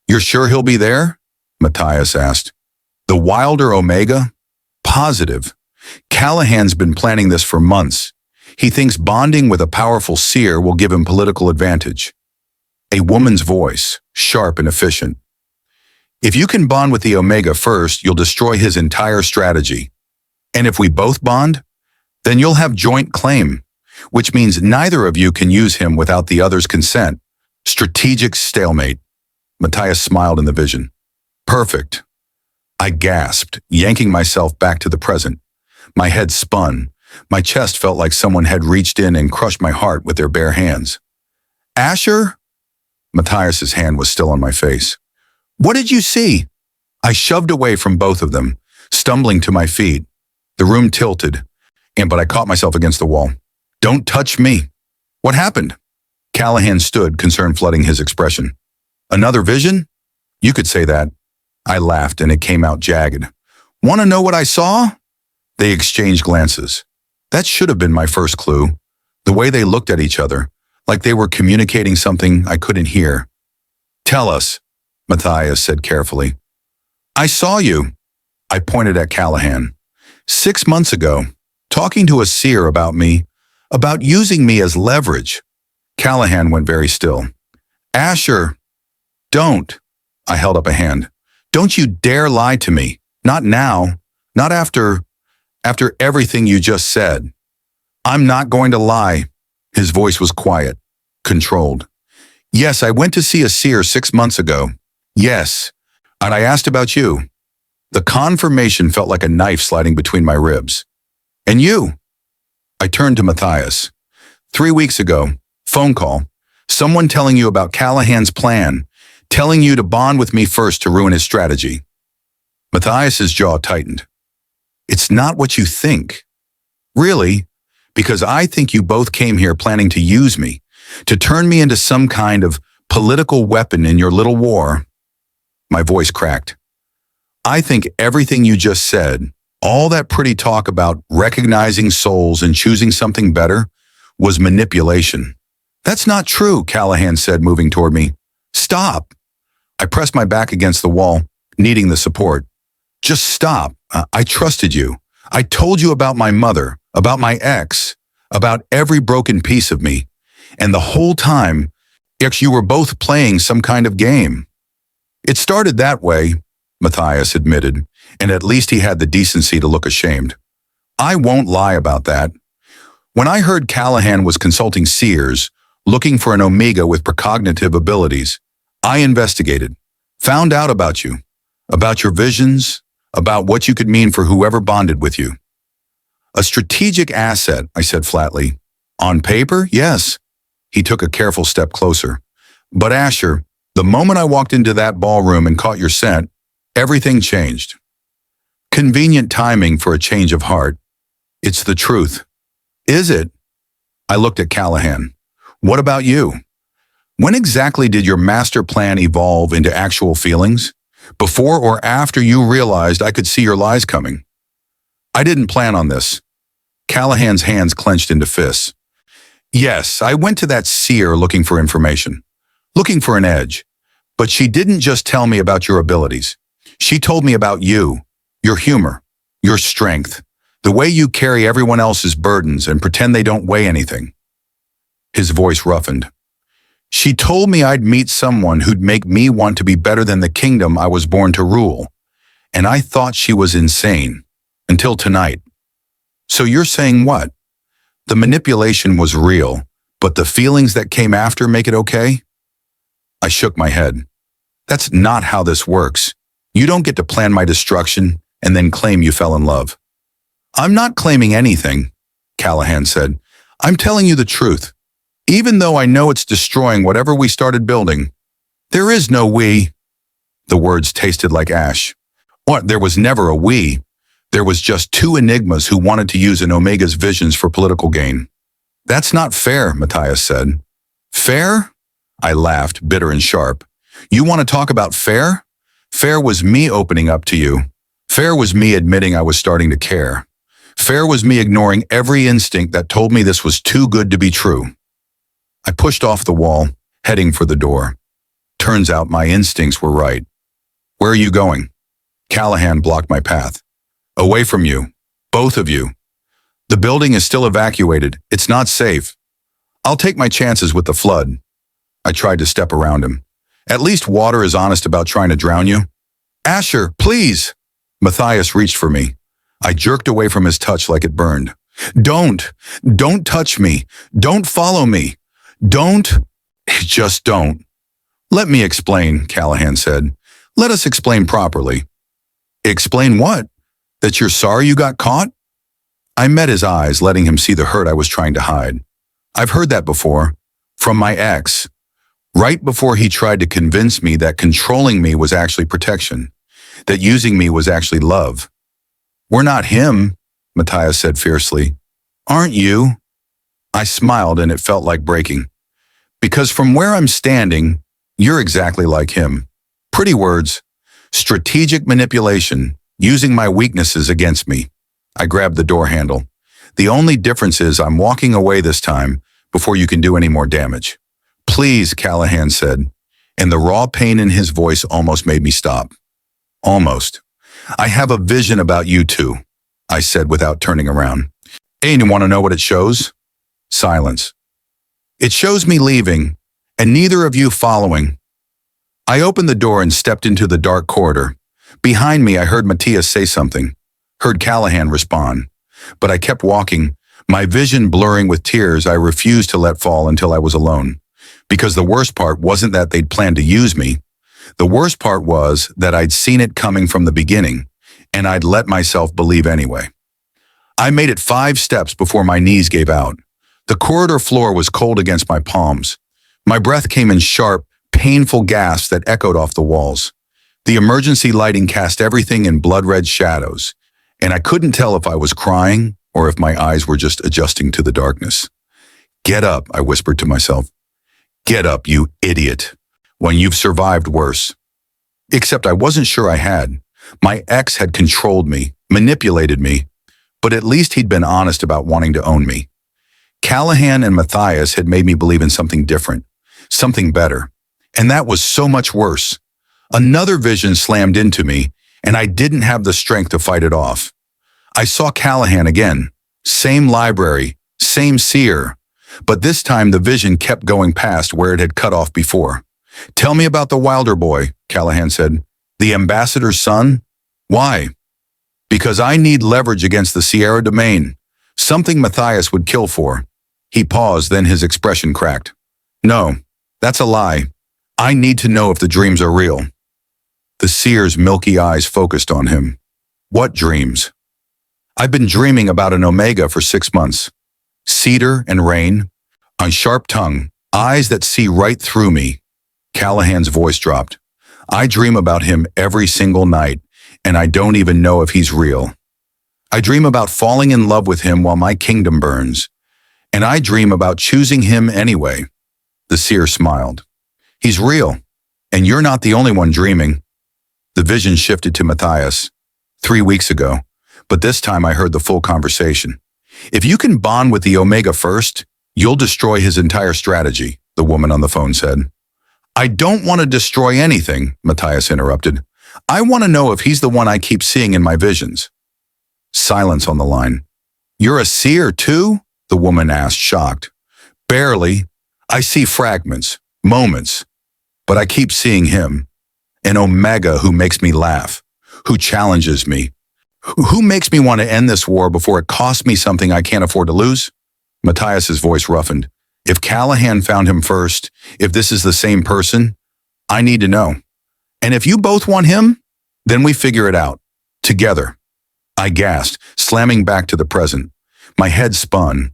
You're sure he'll be there? Matthias asked. The Wilder Omega? Positive. Callahan's been planning this for months. He thinks bonding with a powerful seer will give him political advantage. A woman's voice, sharp and efficient. If you can bond with the Omega first, you'll destroy his entire strategy. And if we both bond, then you'll have joint claim, which means neither of you can use him without the other's consent. Strategic stalemate. Matthias smiled in the vision. Perfect. I gasped, yanking myself back to the present. My head spun. My chest felt like someone had reached in and crushed my heart with their bare hands. Asher? Matthias's hand was still on my face. What did you see? I shoved away from both of them, stumbling to my feet. The room tilted, but I caught myself against the wall. Don't touch me. What happened? Callahan stood, concern flooding his expression. Another vision? You could say that. I laughed and it came out jagged. Want to know what I saw? They exchanged glances. That should have been my first clue. The way they looked at each other, like they were communicating something I couldn't hear. Tell us, Matthias said carefully. I saw you. I pointed at Callahan. 6 months ago, talking to a seer about me, about using me as leverage. Callahan went very still. Asher, don't. I held up a hand. Don't you dare lie to me. Not now. Not after everything you just said. I'm not going to lie. His voice was quiet, controlled. Yes, I went to see a seer 6 months ago. Yes, and I asked about you. The confirmation felt like a knife sliding between my ribs. And you? I turned to Matthias. 3 weeks ago, phone call, someone telling you about Callahan's plan, telling you to bond with me first to ruin his strategy. Matthias's jaw tightened. It's not what you think. Really? Because I think you both came here planning to use me, to turn me into some kind of political weapon in your little war. My voice cracked. I think everything you just said, all that pretty talk about recognizing souls and choosing something better, was manipulation. That's not true, Callahan said, moving toward me. Stop. I pressed my back against the wall, needing the support. Just stop. I trusted you. I told you about my mother, about my ex, about every broken piece of me. And the whole time, you were both playing some kind of game. It started that way, Matthias admitted, and at least he had the decency to look ashamed. I won't lie about that. When I heard Callahan was consulting seers, looking for an Omega with precognitive abilities, I investigated, found out about you, about your visions, about what you could mean for whoever bonded with you. A strategic asset, I said flatly. On paper, yes. He took a careful step closer. But Asher, the moment I walked into that ballroom and caught your scent, everything changed. Convenient timing for a change of heart. It's the truth. Is it? I looked at Callahan. What about you? When exactly did your master plan evolve into actual feelings? Before or after you realized I could see your lies coming? I didn't plan on this. Callahan's hands clenched into fists. Yes, I went to that seer looking for information, looking for an edge. But she didn't just tell me about your abilities. She told me about you, your humor, your strength, the way you carry everyone else's burdens and pretend they don't weigh anything. His voice roughened. She told me I'd meet someone who'd make me want to be better than the kingdom I was born to rule. And I thought she was insane. Until tonight. So you're saying what? The manipulation was real, but the feelings that came after make it okay? I shook my head. That's not how this works. You don't get to plan my destruction and then claim you fell in love. I'm not claiming anything, Callahan said. I'm telling you the truth. Even though I know it's destroying whatever we started building, there is no we. The words tasted like ash. What? There was never a we. There was just two enigmas who wanted to use an Omega's visions for political gain. That's not fair, Matthias said. Fair? I laughed, bitter and sharp. You want to talk about fair? Fair was me opening up to you. Fair was me admitting I was starting to care. Fair was me ignoring every instinct that told me this was too good to be true. I pushed off the wall, heading for the door. Turns out my instincts were right. Where are you going? Callahan blocked my path. Away from you. Both of you. The building is still evacuated. It's not safe. I'll take my chances with the flood. I tried to step around him. At least water is honest about trying to drown you. Asher, please! Matthias reached for me. I jerked away from his touch like it burned. Don't touch me. Don't follow me. Just don't. Let me explain, Callahan said. Let us explain properly. Explain what? That you're sorry you got caught? I met his eyes, letting him see the hurt I was trying to hide. I've heard that before. From my ex. Right before he tried to convince me that controlling me was actually protection. That using me was actually love. We're not him, Matthias said fiercely. Aren't you? I smiled and it felt like breaking. Because from where I'm standing, you're exactly like him. Pretty words. Strategic manipulation, using my weaknesses against me. I grabbed the door handle. The only difference is I'm walking away this time before you can do any more damage. Please, Callahan said, and the raw pain in his voice almost made me stop. Almost. I have a vision about you two, I said without turning around. Hey, you want to know what it shows? Silence. It shows me leaving, and neither of you following. I opened the door and stepped into the dark corridor. Behind me, I heard Matthias say something, heard Callahan respond. But I kept walking, my vision blurring with tears I refused to let fall until I was alone. Because the worst part wasn't that they'd planned to use me. The worst part was that I'd seen it coming from the beginning, and I'd let myself believe anyway. I made it 5 steps before my knees gave out. The corridor floor was cold against my palms. My breath came in sharp, painful gasps that echoed off the walls. The emergency lighting cast everything in blood-red shadows, and I couldn't tell if I was crying or if my eyes were just adjusting to the darkness. Get up, I whispered to myself. Get up, you idiot, when you've survived worse. Except I wasn't sure I had. My ex had controlled me, manipulated me, but at least he'd been honest about wanting to own me. Callahan and Matthias had made me believe in something different, something better, and that was so much worse. Another vision slammed into me, and I didn't have the strength to fight it off. I saw Callahan again, same library, same seer, but this time the vision kept going past where it had cut off before. Tell me about the Wilder boy, Callahan said. The ambassador's son? Why? Because I need leverage against the Sierra domain, something Matthias would kill for. He paused, then his expression cracked. No, that's a lie. I need to know if the dreams are real. The seer's milky eyes focused on him. What dreams? I've been dreaming about an Omega for 6 months. Cedar and rain, on sharp tongue, eyes that see right through me. Callahan's voice dropped. I dream about him every single night, and I don't even know if he's real. I dream about falling in love with him while my kingdom burns, and I dream about choosing him anyway. The seer smiled. He's real, and you're not the only one dreaming. The vision shifted to Matthias. 3 weeks ago, but this time I heard the full conversation. If you can bond with the Omega first, you'll destroy his entire strategy, the woman on the phone said. I don't want to destroy anything, Matthias interrupted. I want to know if he's the one I keep seeing in my visions. Silence on the line. You're a seer too? The woman asked, shocked. Barely. I see fragments, moments, but I keep seeing him. An Omega who makes me laugh, who challenges me, who makes me want to end this war before it costs me something I can't afford to lose? Matthias's voice roughened. If Callahan found him first, if this is the same person, I need to know. And if you both want him, then we figure it out. Together. I gasped, slamming back to the present. My head spun.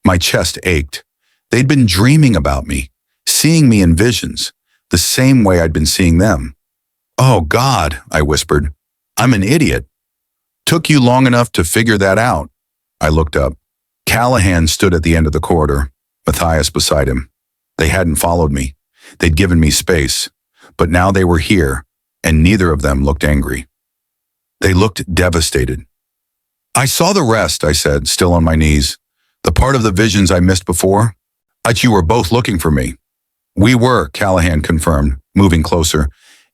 My chest ached. They'd been dreaming about me, seeing me in visions, the same way I'd been seeing them. Oh, God, I whispered. I'm an idiot. Took you long enough to figure that out. I looked up. Callahan stood at the end of the corridor, Matthias beside him. They hadn't followed me. They'd given me space. But now they were here, and neither of them looked angry. They looked devastated. I saw the rest, I said, still on my knees. The part of the visions I missed before. You were both looking for me. We were, Callahan confirmed, moving closer.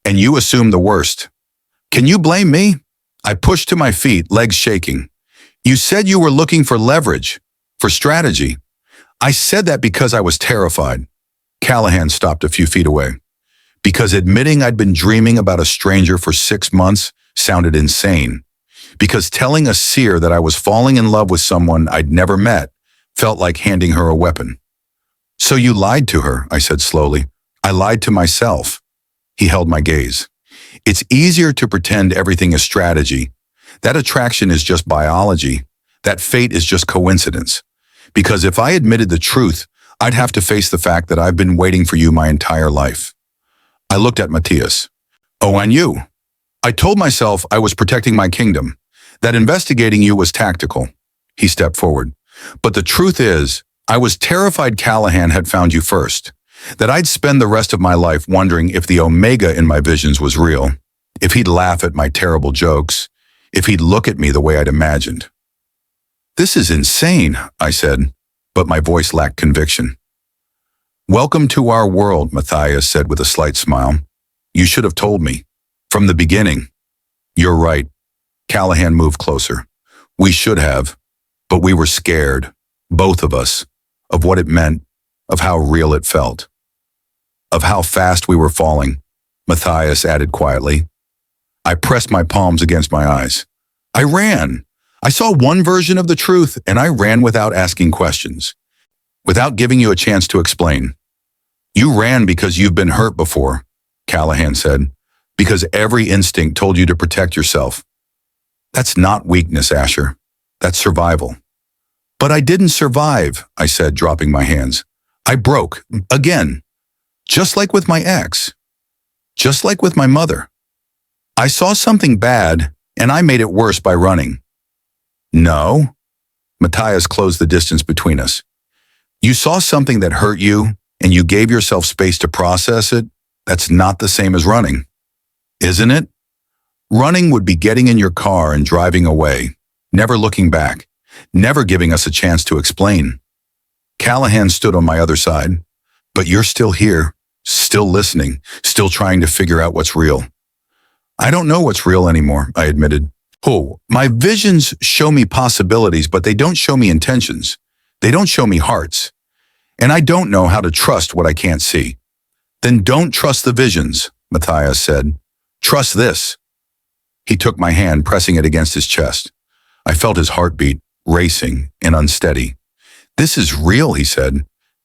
And you assumed the worst. Can you blame me? I pushed to my feet, legs shaking. You said you were looking for leverage, for strategy. I said that because I was terrified. Callahan stopped a few feet away. Because admitting I'd been dreaming about a stranger for 6 months sounded insane. Because telling a seer that I was falling in love with someone I'd never met felt like handing her a weapon. So you lied to her, I said slowly. I lied to myself. He held my gaze. It's easier to pretend everything is strategy. That attraction is just biology. That fate is just coincidence. Because if I admitted the truth, I'd have to face the fact that I've been waiting for you my entire life. I looked at Matthias. Oh, and you. I told myself I was protecting my kingdom, that investigating you was tactical. He stepped forward. But the truth is, I was terrified Callahan had found you first, that I'd spend the rest of my life wondering if the Omega in my visions was real, if he'd laugh at my terrible jokes, if he'd look at me the way I'd imagined. This is insane, I said, but my voice lacked conviction. Welcome to our world, Matthias said with a slight smile. You should have told me. From the beginning. You're right. Callahan moved closer. We should have, but we were scared, both of us, of what it meant, of how real it felt, of how fast we were falling, Matthias added quietly. I pressed my palms against my eyes. I ran. I saw one version of the truth, and I ran without asking questions, without giving you a chance to explain. You ran because you've been hurt before, Callahan said, because every instinct told you to protect yourself. That's not weakness, Asher. That's survival. But I didn't survive, I said, dropping my hands. I broke, again, just like with my ex, just like with my mother. I saw something bad, and I made it worse by running. No. Matthias closed the distance between us. You saw something that hurt you, and you gave yourself space to process it. That's not the same as running. Isn't it? Running would be getting in your car and driving away, never looking back, never giving us a chance to explain. Callahan stood on my other side. But you're still here, still listening, still trying to figure out what's real. I don't know what's real anymore, I admitted. Oh, my visions show me possibilities, but they don't show me intentions. They don't show me hearts. And I don't know how to trust what I can't see. Then don't trust the visions, Matthias said. Trust this. He took my hand, pressing it against his chest. I felt his heartbeat, racing and unsteady. This is real, he said.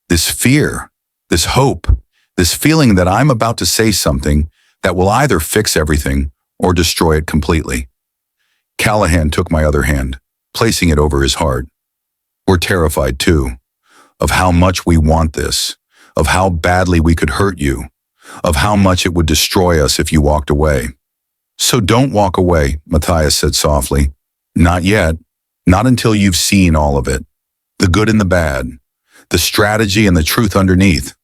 This fear, this hope, this feeling that I'm about to say something that will either fix everything or destroy it completely. Callahan took my other hand, placing it over his heart. We're terrified, too, of how much we want this, of how badly we could hurt you, of how much it would destroy us if you walked away. So don't walk away, Matthias said softly. Not yet. Not until you've seen all of it. The good and the bad. The strategy and the truth underneath.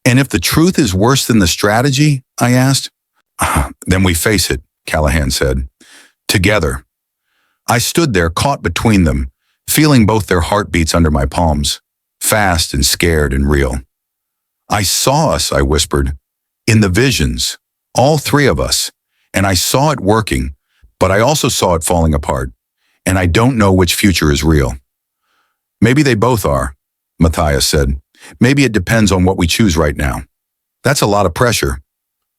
And if the truth is worse than the strategy, I asked. Then we face it, Callahan said. Together. I stood there caught between them, feeling both their heartbeats under my palms, fast and scared and real. I saw us, I whispered, in the visions, all three of us, and I saw it working, but I also saw it falling apart, and I don't know which future is real. Maybe they both are, Matthias said. Maybe it depends on what we choose right now. That's a lot of pressure.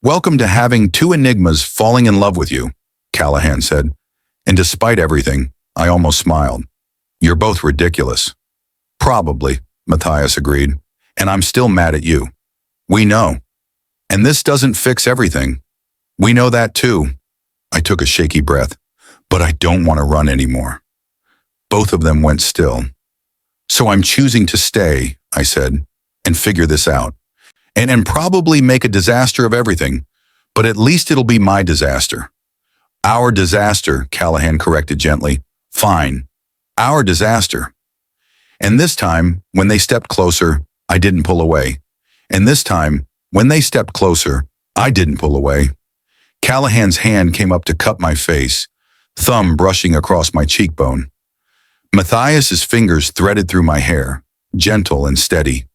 Welcome to having two enigmas falling in love with you, Callahan said. And despite everything, I almost smiled. You're both ridiculous. Probably, Matthias agreed. And I'm still mad at you. We know. And this doesn't fix everything. We know that too. I took a shaky breath. But I don't want to run anymore. Both of them went still. So I'm choosing to stay, I said, and figure this out. And probably make a disaster of everything. But at least it'll be my disaster. Our disaster, Callahan corrected gently. Fine. Our disaster. And this time, when they stepped closer, I didn't pull away. And this time, when they stepped closer, I didn't pull away. Callahan's hand came up to cup my face, thumb brushing across my cheekbone. Matthias's fingers threaded through my hair, gentle and steady.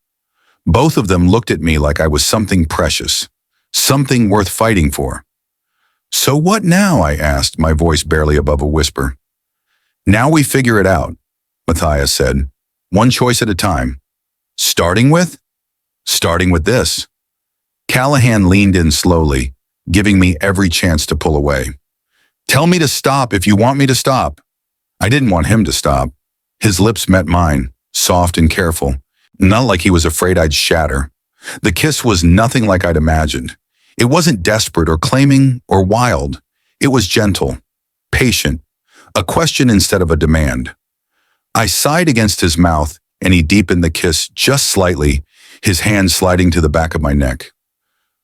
Both of them looked at me like I was something precious, something worth fighting for. So what now? I asked, my voice barely above a whisper. Now we figure it out, Matthias said, one choice at a time. Starting with? Starting with this. Callahan leaned in slowly, giving me every chance to pull away. Tell me to stop if you want me to stop. I didn't want him to stop. His lips met mine, soft and careful, not like he was afraid I'd shatter. The kiss was nothing like I'd imagined. It wasn't desperate or claiming or wild. It was gentle, patient, a question instead of a demand. I sighed against his mouth, and he deepened the kiss just slightly, his hand sliding to the back of my neck.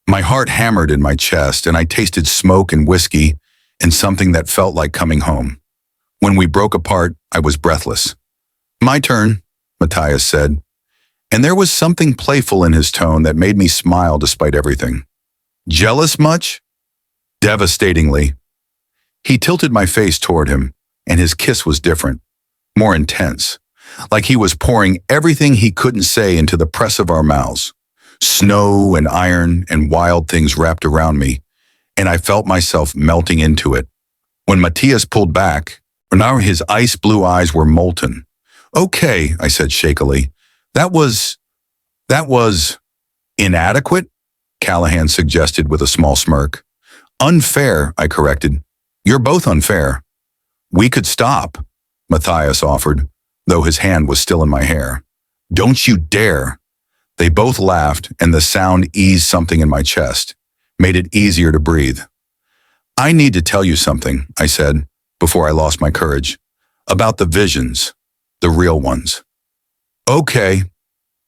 My heart hammered in my chest, and I tasted smoke and whiskey and something that felt like coming home. When we broke apart, I was breathless. "My turn," Matthias said, and there was something playful in his tone that made me smile despite everything. "Jealous much?" "Devastatingly." He tilted my face toward him, and his kiss was different, more intense, like he was pouring everything he couldn't say into the press of our mouths. Snow and iron and wild things wrapped around me, and I felt myself melting into it. When Matthias pulled back, now his ice blue eyes were molten. "Okay," I said shakily. That was inadequate," Callahan suggested with a small smirk. "Unfair," I corrected. "You're both unfair." "We could stop," Matthias offered, though his hand was still in my hair. "Don't you dare." They both laughed, and the sound eased something in my chest, made it easier to breathe. "I need to tell you something," I said, before I lost my courage. "About the visions, the real ones." "Okay."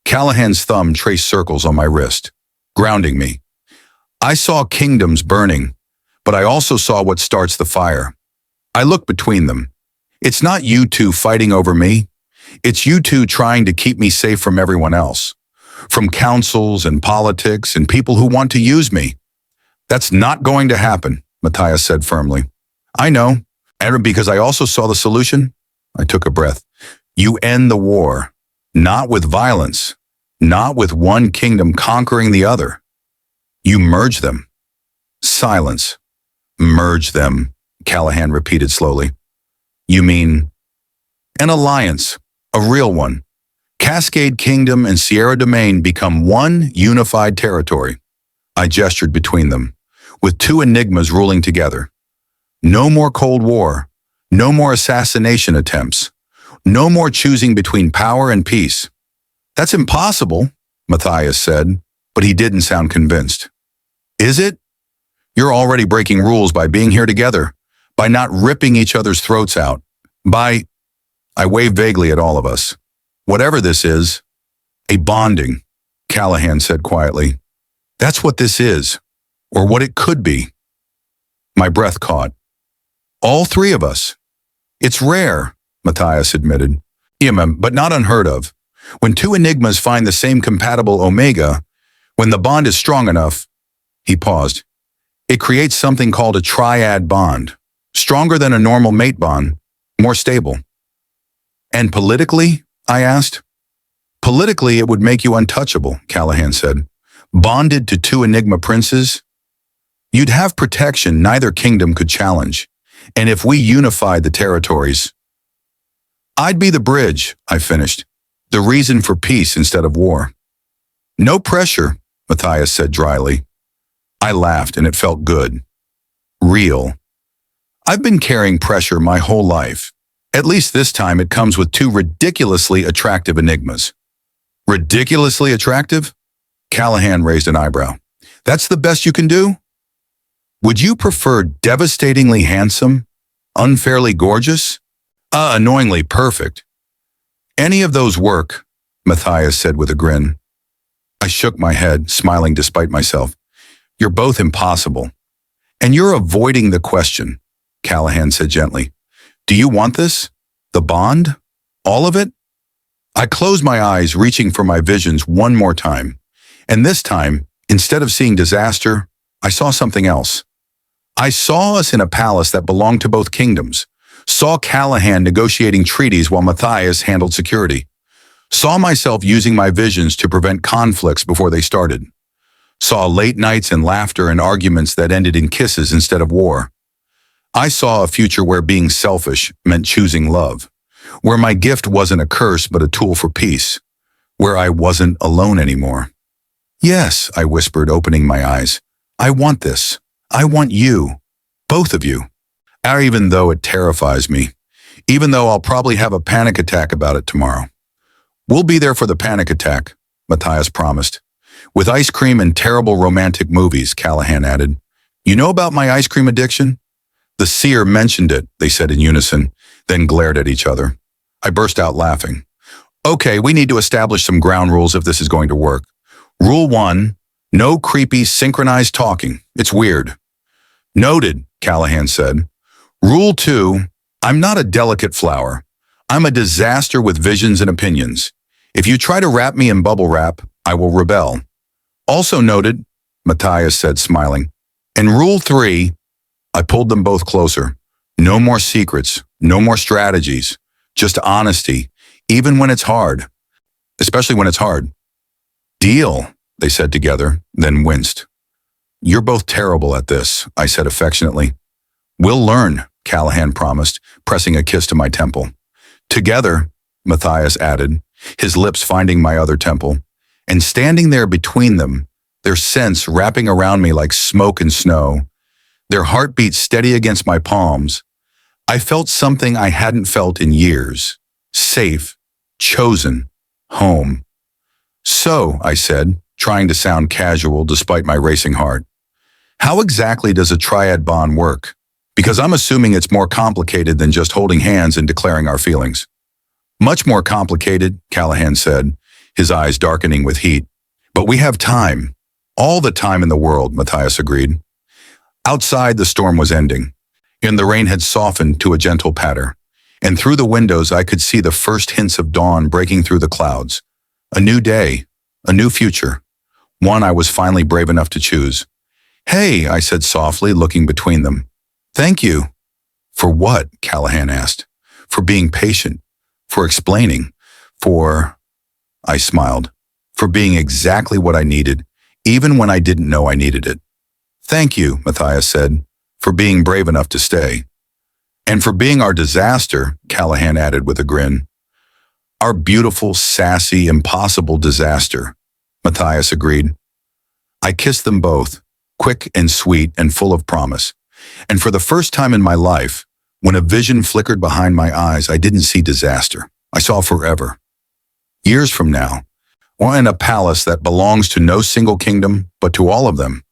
Callahan's thumb traced circles on my wrist, grounding me. "I saw kingdoms burning, but I also saw what starts the fire. I looked between them. It's not you two fighting over me. It's you two trying to keep me safe from everyone else, from councils and politics and people who want to use me." "That's not going to happen," Matthias said firmly. "I know, and because I also saw the solution." I took a breath. "You end the war, not with violence, not with one kingdom conquering the other. You merge them." Silence. "Merge them," Callahan repeated slowly. "You mean?" "An alliance, a real one. Cascade Kingdom and Sierra Domain become one unified territory." I gestured between them, with two enigmas ruling together. No more Cold War, no more assassination attempts, no more choosing between power and peace. "That's impossible," Matthias said, but he didn't sound convinced. "Is it? You're already breaking rules by being here together, by not ripping each other's throats out, by—" I waved vaguely at all of us. "Whatever this is." "A bonding," Callahan said quietly. "That's what this is, or what it could be." My breath caught. "All three of us." "It's rare," Matthias admitted. "Yeah, but not unheard of. When two enigmas find the same compatible omega, when the bond is strong enough." He paused. "It creates something called a triad bond, stronger than a normal mate bond, more stable." "And politically?" I asked. "Politically, it would make you untouchable," Callahan said. "Bonded to two Enigma princes, you'd have protection neither kingdom could challenge. And if we unified the territories, I'd be the bridge," I finished. "The reason for peace instead of war." "No pressure," Matthias said dryly. I laughed, and it felt good. Real. I've been carrying pressure my whole life. At least this time it comes with two ridiculously attractive enigmas. "Ridiculously attractive?" Callahan raised an eyebrow. "That's the best you can do? Would you prefer devastatingly handsome, unfairly gorgeous, annoyingly perfect?" "Any of those work," Matthias said with a grin. I shook my head, smiling despite myself. "You're both impossible. And you're avoiding the question," Callahan said gently. "Do you want this? The bond? All of it?" I closed my eyes, reaching for my visions one more time. And this time, instead of seeing disaster, I saw something else. I saw us in a palace that belonged to both kingdoms. Saw Callahan negotiating treaties while Matthias handled security. Saw myself using my visions to prevent conflicts before they started. Saw late nights and laughter and arguments that ended in kisses instead of war. I saw a future where being selfish meant choosing love, where my gift wasn't a curse but a tool for peace, where I wasn't alone anymore. "Yes," I whispered, opening my eyes. "I want this. I want you. Both of you. Even though it terrifies me. Even though I'll probably have a panic attack about it tomorrow." "We'll be there for the panic attack," Matthias promised. With ice cream and terrible romantic movies, Callahan added. You know about my ice cream addiction? The seer mentioned it, they said in unison, then glared at each other. I burst out laughing. Okay, we need to establish some ground rules if this is going to work. Rule 1, no creepy, synchronized talking. It's weird. Noted, Callahan said. Rule 2, I'm not a delicate flower. I'm a disaster with visions and opinions. If you try to wrap me in bubble wrap, I will rebel. Also noted, Matthias said, smiling. And rule 3, I pulled them both closer. No more secrets, no more strategies, just honesty, even when it's hard, especially when it's hard. Deal, they said together, then winced. You're both terrible at this, I said affectionately. We'll learn, Callahan promised, pressing a kiss to my temple. Together, Matthias added, his lips finding my other temple, and standing there between them, their scents wrapping around me like smoke and snow, their heartbeat steady against my palms, I felt something I hadn't felt in years. Safe, chosen, home. So, I said, trying to sound casual despite my racing heart, how exactly does a triad bond work? Because I'm assuming it's more complicated than just holding hands and declaring our feelings. Much more complicated, Callahan said, his eyes darkening with heat. But we have time. All the time in the world, Matthias agreed. Outside, the storm was ending, and the rain had softened to a gentle patter, and through the windows I could see the first hints of dawn breaking through the clouds. A new day, a new future, one I was finally brave enough to choose. Hey, I said softly, looking between them. Thank you. For what? Callahan asked. For being patient, for explaining, I smiled, for being exactly what I needed, even when I didn't know I needed it. Thank you, Matthias said, for being brave enough to stay. And for being our disaster, Callahan added with a grin. Our beautiful, sassy, impossible disaster, Matthias agreed. I kissed them both, quick and sweet and full of promise. And for the first time in my life, when a vision flickered behind my eyes, I didn't see disaster. I saw forever. Years from now, or in a palace that belongs to no single kingdom, but to all of them,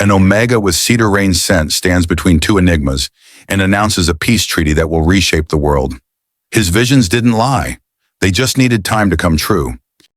an Omega with cedar rain scent stands between two enigmas and announces a peace treaty that will reshape the world. His visions didn't lie. They just needed time to come true.